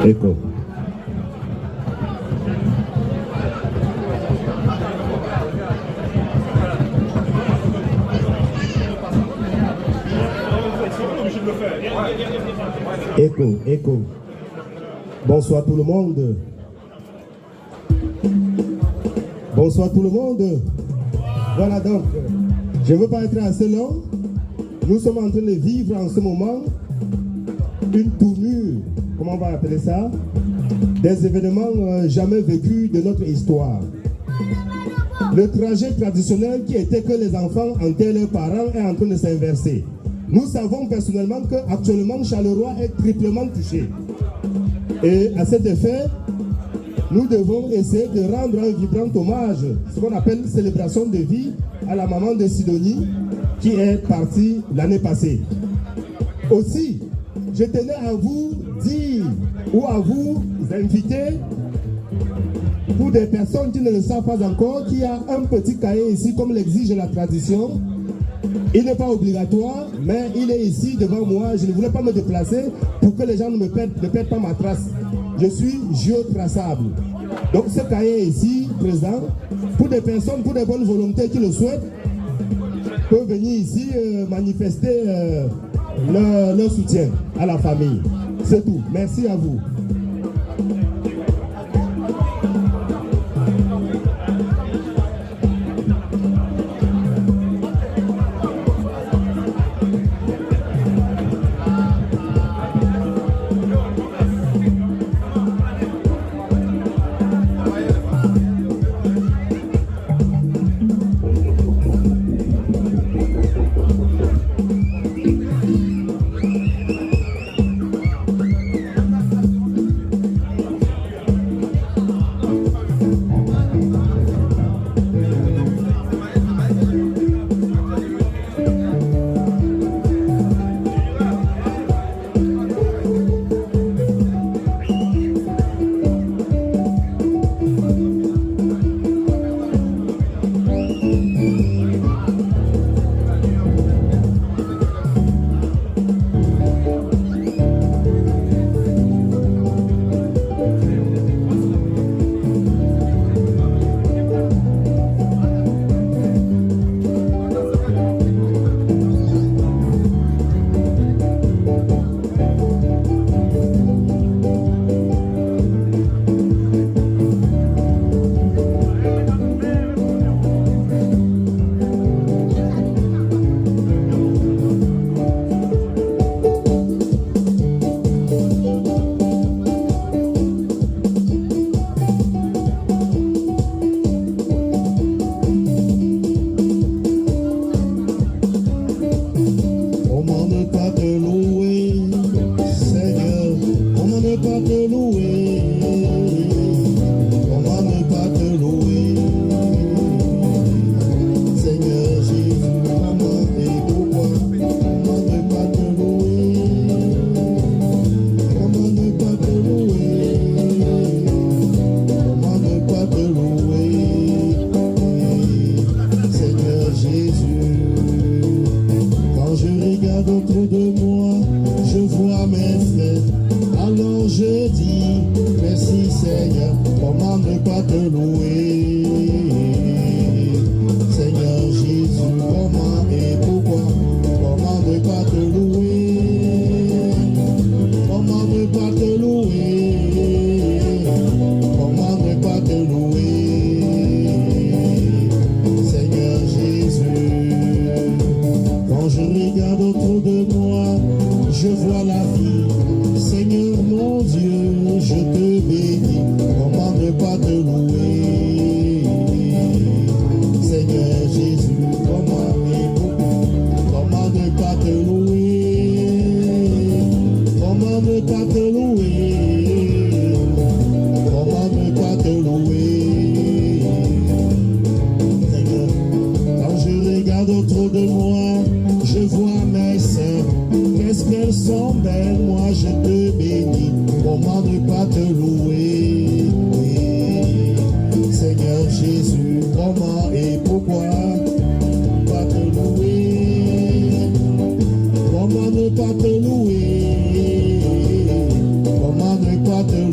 Écho. Écho, écho. Bonsoir tout le monde. Bonsoir tout le monde. Voilà donc, je ne veux pas être assez long. Nous sommes en train de vivre en ce moment une tournure, comment on va appeler ça, des événements jamais vécus de notre histoire. Le trajet traditionnel qui était que les enfants enterrent leurs parents est en train de s'inverser. Nous savons personnellement qu'actuellement Charleroi est triplement touché. Et à cet effet, nous devons essayer de rendre un vibrant hommage, ce qu'on appelle célébration de vie, à la maman de Sidonie qui est partie l'année passée. Aussi, je tenais à vous dire ou à vous inviter, pour des personnes qui ne le savent pas encore, qu'il y a un petit cahier ici, comme l'exige la tradition. Il n'est pas obligatoire, mais il est ici devant moi. Je ne voulais pas me déplacer pour que les gens ne perdent pas ma trace. Je suis géotraçable. Donc ce cahier est ici, présent, pour des personnes, pour des bonnes volontés qui le souhaitent, peuvent venir ici manifester leur soutien à la famille. C'est tout. Merci à vous. Comment ne pas te louer, comment ne pas te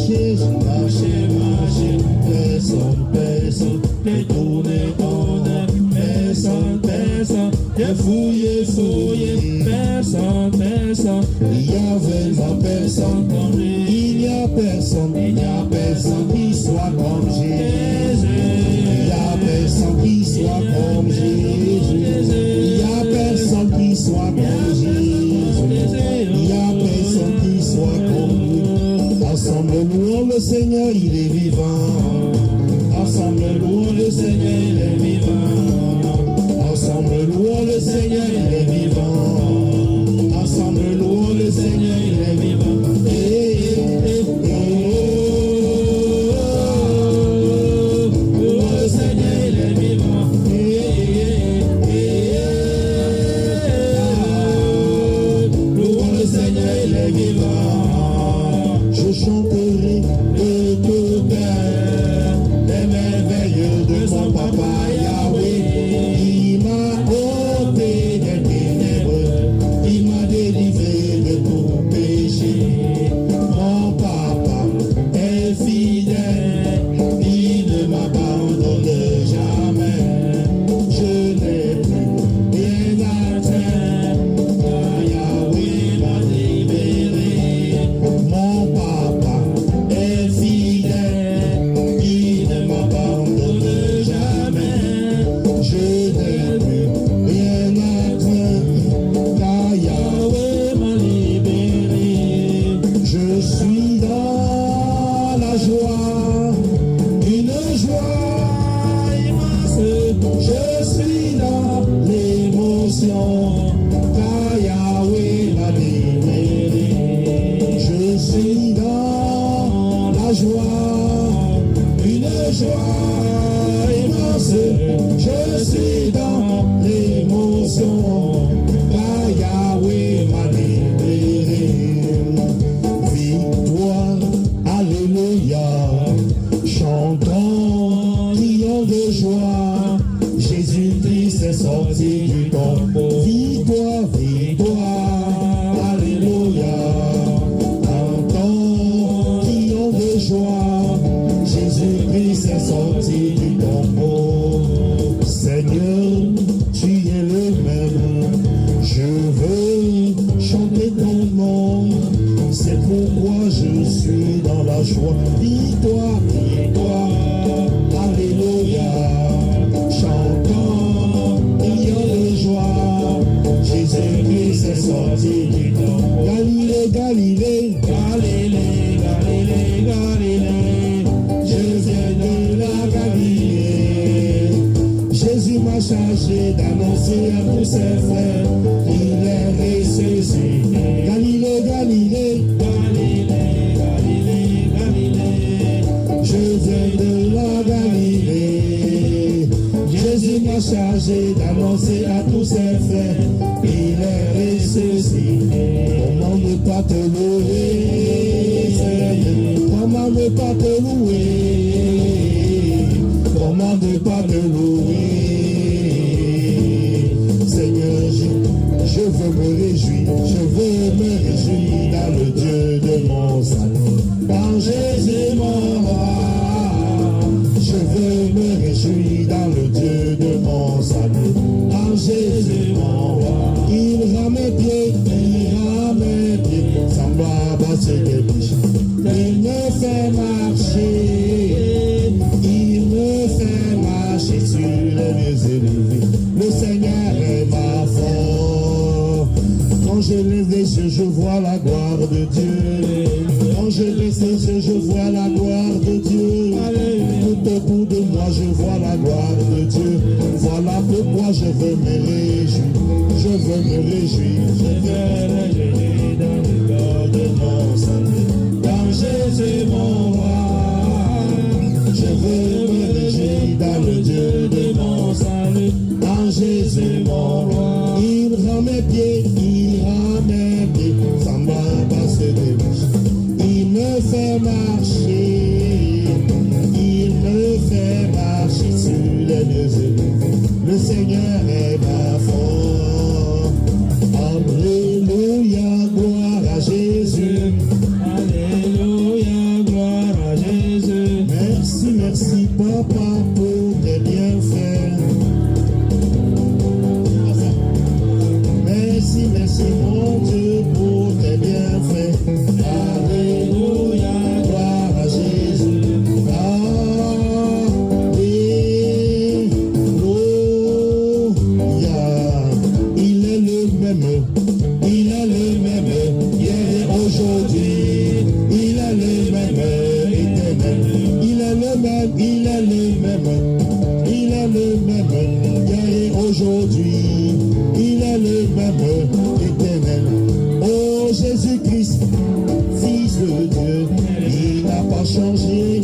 marché, j'ai personne, j'ai tourné, personne, j'ai fouillé, personne, il y avait ma personne, il n'y a personne qui soit comme Jésus, il n'y a personne qui soit comme Jésus, il n'y a personne qui soit comme Jésus, il n'y a personne qui soit comme lui. Ensemble louons le Seigneur, il est vivant. Ensemble louons le Seigneur, il est vivant. Ensemble louons le Seigneur, il est vivant. Ensemble louons le Seigneur, il est vivant. Louons le Seigneur, il est vivant. Louons le Seigneur, il est vivant. Je chanterai de tout cœur les merveilles de son papa Yahweh. Il m'a ôté des ténèbres, il m'a délivré de tout péché. Mon papa est fidèle, il ne m'abandonne jamais. Je n'ai plus rien à faire, car Yahweh m'a libéré. Mon papa est fidèle, il ne m'abandonne jamais. Je n'ai plus rien à craindre, car Yahweh m'a libéré. Je suis dans la joie, une joie immense. Je suis dans l'émotion, car Yahweh m'a libéré. Je suis dans la joie, une joie immense. Je suis dans l'émotion, car Yahweh m'a libéré. Victoire, alléluia, chantons, crions de joie. Jésus-Christ est sorti du tombeau. Victoire, victoire, alléluia, chantons, crions de joie. Jésus-Christ est sorti du tombeau. Seigneur, tu es le même. Je veux chanter ton nom. C'est pourquoi je suis dans la joie. Victoire, victoire, alléluia. Chantons, crions de joie. Jésus-Christ est sorti du tombeau. Galilée, Galilée, Galilée, Galilée, Galilée. Je viens de la Galilée. Jésus m'a chargé d'annoncer à tous ses frères qu'il est ressuscité. Galilée, Galilée, Galilée, Galilée, Galilée. Je viens de la Galilée. Jésus m'a chargé d'annoncer à tous ses frères qu'il est ressuscité. Comment ne pas te louer, Seigneur? Comment ne pas te louer? Comment ne pas te louer? Seigneur, je veux me réjouir, dans le Dieu de mon salut. Quand Jésus mon roi, je veux me réjouir dans le Dieu de mon salut. Quand Jésus mon roi, il rend mes pieds, semblable à ce que il me fait marcher, il me fait marcher sur les lieux élevés. Le Seigneur est ma force. Quand je lève les yeux, je vois la gloire de Dieu. Quand je lève les yeux, je vois la gloire de Dieu. Tout au bout de moi, je vois la gloire de Dieu. Voilà pourquoi je veux me réjouir. Je veux me réjouir. Je veux me réjouir dans le corps de mon salut. Dans Jésus mon roi, je veux me réjouir dans le Dieu de mon salut. Dans Jésus mon roi, il rend mes pieds, semblable à ce début. Il me fait marcher, il me fait marcher sur les lieux élevés. Le Seigneur est ma force. Alléluia, gloire à Jésus. Alléluia, gloire pas changé.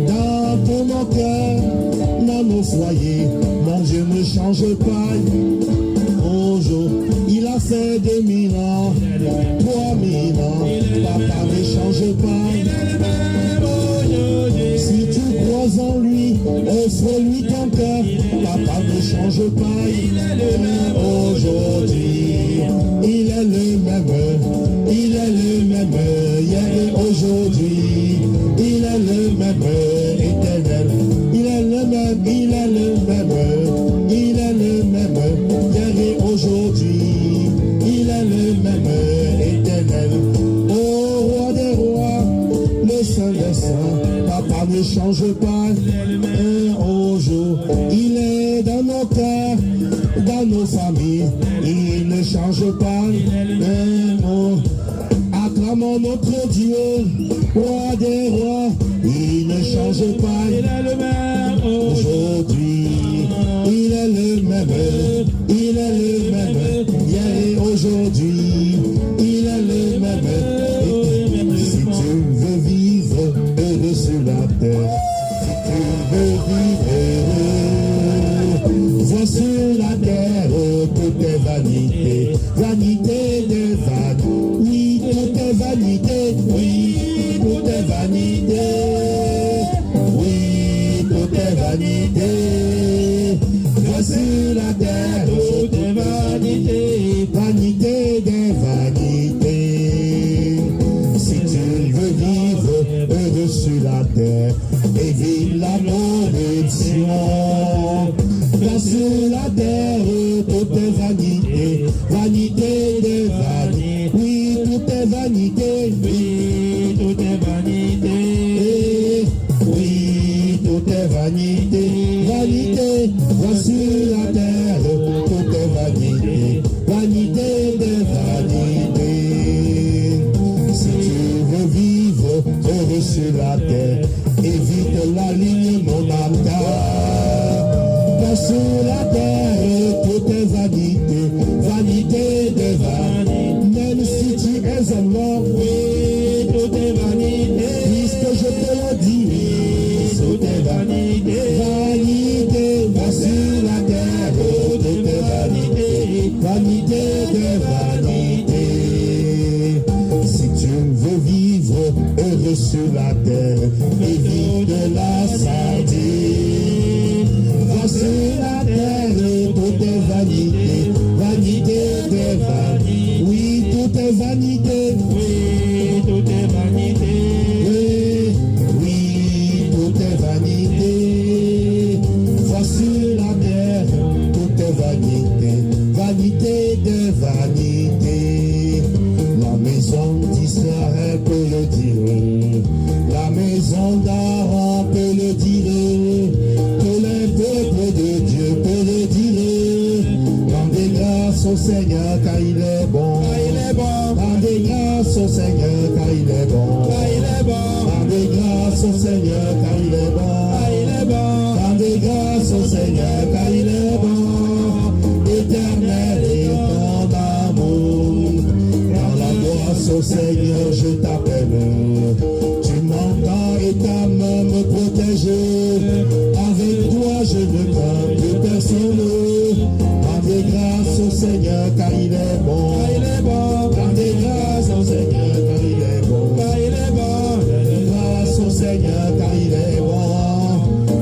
Dans tous nos cœurs, dans nos foyers, mon Dieu ne change pas. Aujourd'hui, il a fait 2000 ans, 3000 ans, papa ne change pas. Si tu crois en lui, offre-lui ton cœur, papa ne change pas. Aujourd'hui, il est le même, il est le même, hier et aujourd'hui, il est le même, éternel, il est le même, il est le même, il est le même, hier et aujourd'hui, il est le même, éternel, ô roi des rois, le saint des saints, papa ne change pas. Aujourd'hui, il est dans nos cœurs, dans nos familles, il ne change pas. Acclamons notre Dieu, roi des rois, il ne change pas. Il est le même aujourd'hui, il est le même, il est le même, hier et aujourd'hui, il est le même. Si tu veux vivre heureux sur la terre, si tu veux vivre heureux, vois sur la terre toutes tes vanités, vanité des vagues, oui, toutes tes vanités, oui, toutes tes vanités, oui, toutes tes vanités, vois sur la terre toutes tes vanités, vanité des vanités. Si tu veux vivre heureux sur la terre, évite la corruption. Vois sur la terre toutes tes vanités, vanité des vanités, oui, toutes tes vanités, oui, toutes tes vanités, oui, toutes tes vanités, vanités, vois sur la terre toutes tes vanités, vanité des vanités. Si tu veux vivre heureux sur la terre, évite la ligne monarchale. Sur la terre, toutes tes vanités, vanité de vanité, même si tu es un mort, oui, toutes tes vanités, puisque je te le dis, toutes tes vanités, vanité, va sur la terre, toutes tes vanités, vanité de vanité. Si tu veux vivre heureux sur la terre, évite la sardine. Sur la terre, toutes tes vanités, vanité des vanités, oui, toutes tes vanités, oui, toutes tes vanités, oui, toutes tes vanités, vois sur la terre, toutes tes vanités, vanité des vanités. La maison d'Israël peut le dire, la maison d'Aaron peut le dire, peuple de Dieu peut le dire. Rendez grâce au Seigneur car il est bon. Rendez grâce au Seigneur car il est bon. Rendez grâce au Seigneur car il est bon. Rendez grâce au Seigneur car il est bon. Éternel est ton amour. Dans la grâce au Seigneur je t'appelle. Tu m'entends et ta main me protège. Avec toi je ne crains plus personne. Rendez grâce au Seigneur car il est bon. Rendez grâce au Seigneur car il est bon. Rendez grâce au Seigneur car il est bon.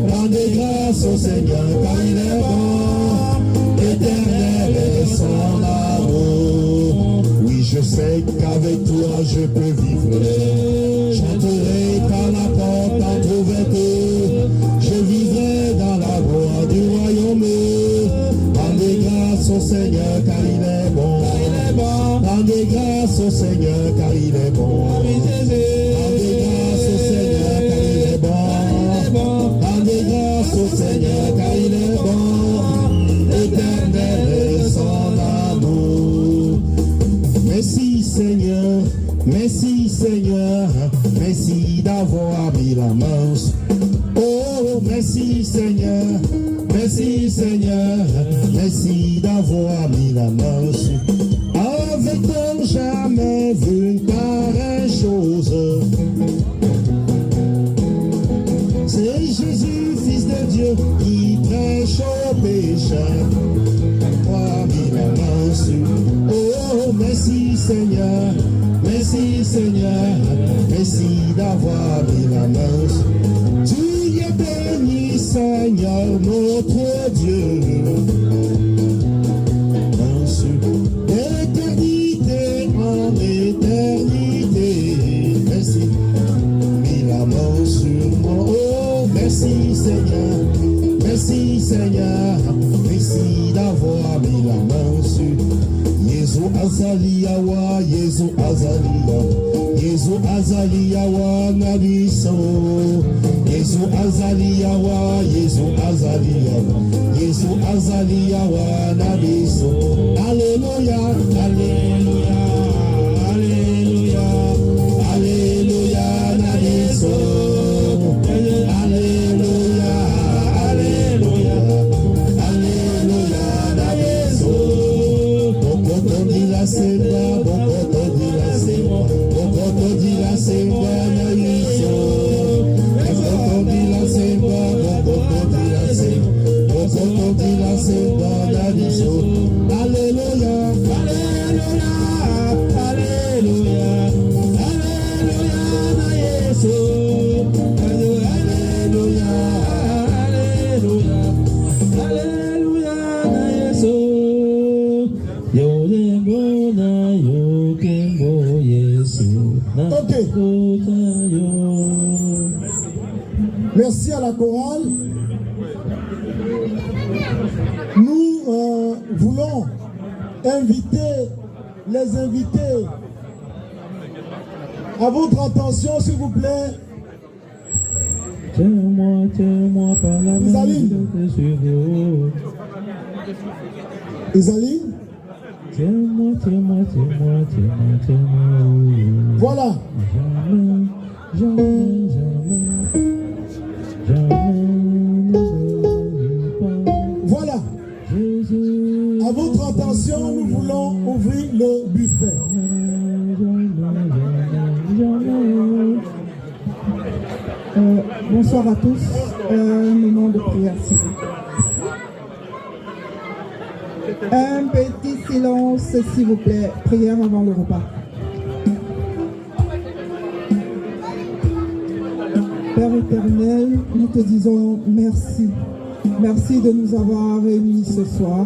Rendez grâce au Seigneur car il est bon. Éternel est son amour. Oui, je sais qu'avec toi je peux vivre. Chanterai quand la porte entrouverte. Je vivrai dans la gloire du royaume. Rendez grâce au Seigneur car il est bon. Rendez grâce au Seigneur car il est bon. Rendez grâce au Seigneur car il est bon. Rendez grâce au Seigneur car il est bon. Éternel est son amour. Merci Seigneur, merci Seigneur, merci d'avoir mis la main. Oh, merci Seigneur, merci Seigneur, merci d'avoir mis la main. Avec toi jamais vu une pareille chose. Seigneur, merci Seigneur, merci d'avoir mis la main. Tu es béni Seigneur, notre Dieu. D'éternité en éternité, merci, mis la main sur moi. Oh, merci Seigneur, merci Seigneur, merci d'avoir mis la main sur Yesu azaliyawa, Yesu azaliya, Yesu azaliyawa nabiso, Yesu azaliyawa, Yesu azaliyawa, Yesu azaliyawa nabiso. Alléluia, alléluia, alléluia, alléluia nabiso. Alléluia, alléluia, alléluia nabiso. Bokoto di la semba, bokoto di la semba, bokoto di la semba nabiso. Bokoto di la semba, bokoto di la semba, bokoto di la semba nabiso. Alléluia, alléluia, alléluia, alléluia na Yesu. Alléluia, alléluia, alléluia na Yesu. Yolembo na yokembo Yesu. Ok. Merci à la chorale. Nous voulons inviter les invités à votre attention, s'il vous plaît. Tiens-moi par la main. Isaline. Tiens-moi. Voilà. Voilà. À votre attention, nous voulons ouvrir le buffet. Bonsoir à tous. Un moment de prière, s'il vous plaît. Un petit silence, s'il vous plaît. Prière avant le repas. Père éternel, nous te disons merci. Merci de nous avoir réunis ce soir.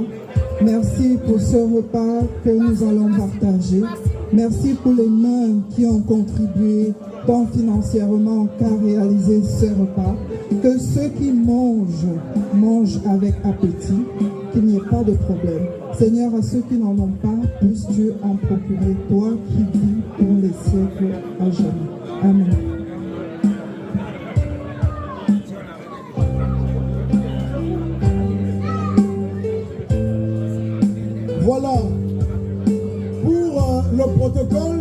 Merci pour ce repas que nous allons partager. Merci pour les mains qui ont contribué tant financièrement qu'à réaliser ce repas. Que ceux qui mangent avec appétit, qu'il n'y ait pas de problème. Seigneur, à ceux qui n'en ont pas, puisses-tu en procurer, toi qui vis pour les siècles à jamais. Amen. Voilà. Pour le protocole,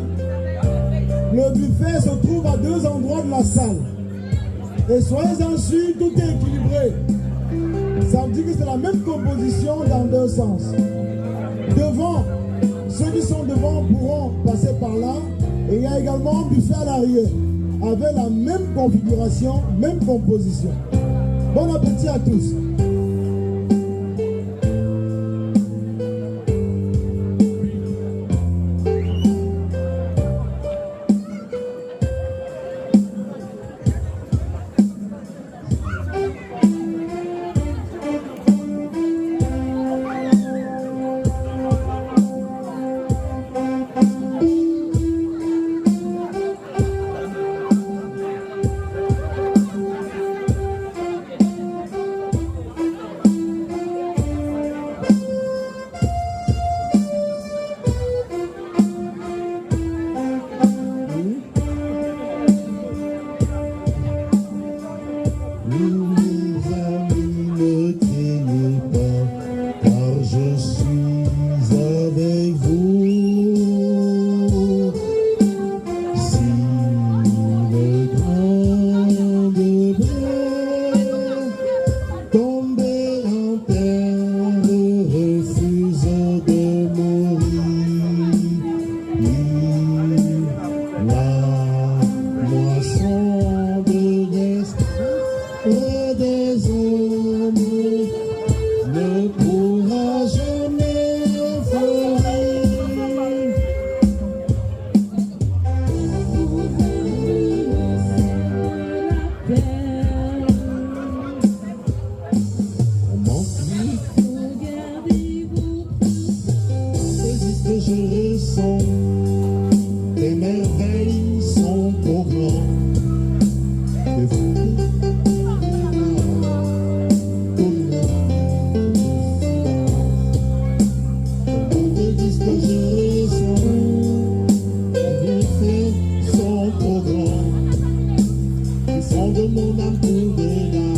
le buffet se trouve à 2 endroits de la salle. Et soyez-en sûrs, tout est équilibré. Ça veut dire que c'est la même composition dans 2 sens. Devant, ceux qui sont devant pourront passer par là. Et il y a également un buffet à l'arrière, avec la même configuration, même composition. Bon appétit à tous. mon âme trouvera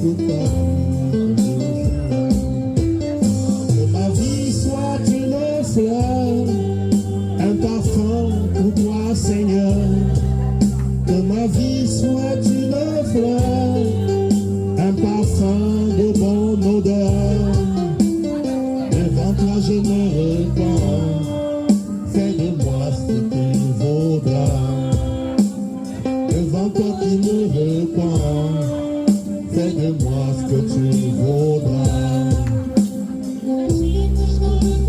pour toi. Que ma vie soit une fleur, un parfum pour toi, Seigneur. Que ma vie soit une fleur, un parfum de bonne odeur. Devant toi je me repens, fais de moi ce que tu voudras. Devant toi qui me repens, fais de moi ce que tu voudras.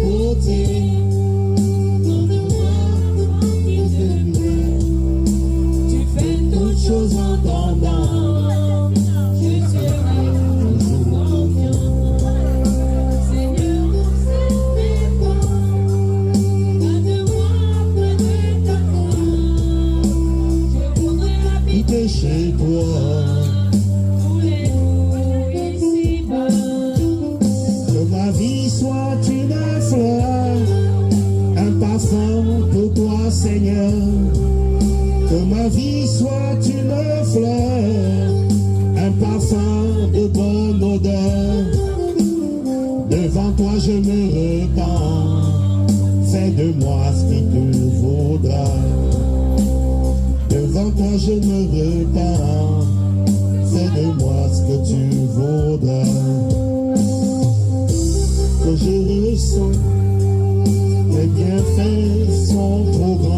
Côté, tu fais toutes choses en ton nom. Je serai toujours confiant. Seigneur, observe-moi, garde-moi près de ta main. Je voudrais habiter chez toi tous les jours ici-bas. Que ma vie soit une fleur, un parfum pour toi, Seigneur. Que ma vie soit une fleur, un parfum de bonne odeur. Devant toi je me repens, fais de moi ce que tu voudras. Devant toi je me repens, fais de moi ce que tu voudras. Que je ressens, tes bienfaits sont trop grands.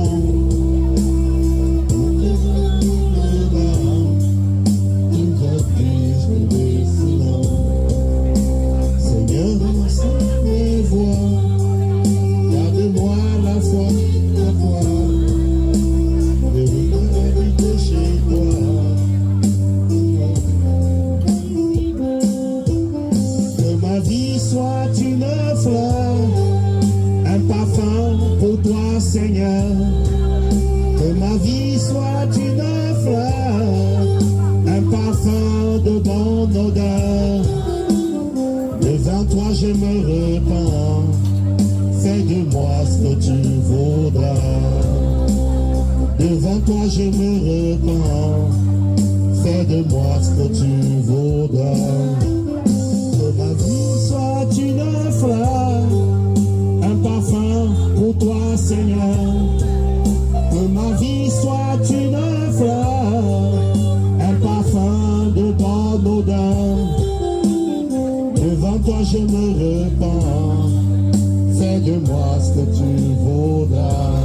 Garde-moi la foi, de habiter chez toi. Que ma vie soit une fleur, un parfum pour toi, Seigneur. Que ma vie soit une fleur, un parfum de bonne odeur. Devant toi je me repens, fais de moi ce que tu voudras. Devant toi je me repens, fais de moi ce que tu voudras. Que ma vie soit une fleur, un parfum pour toi, Seigneur. Que ma vie soit une fleur, un parfum de bonne odeur. Devant toi je me repens, fais de moi ce que tu voudras.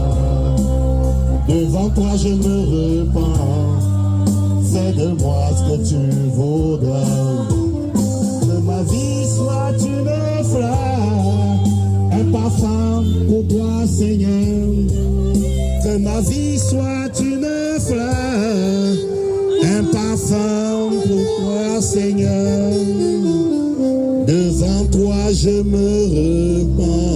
Devant toi je me repens, fais de moi ce que tu voudras. Que ma vie soit une fleur, un parfum pour toi, Seigneur. Que ma vie soit une fleur, un parfum pour toi, Seigneur. Devant toi je me repens.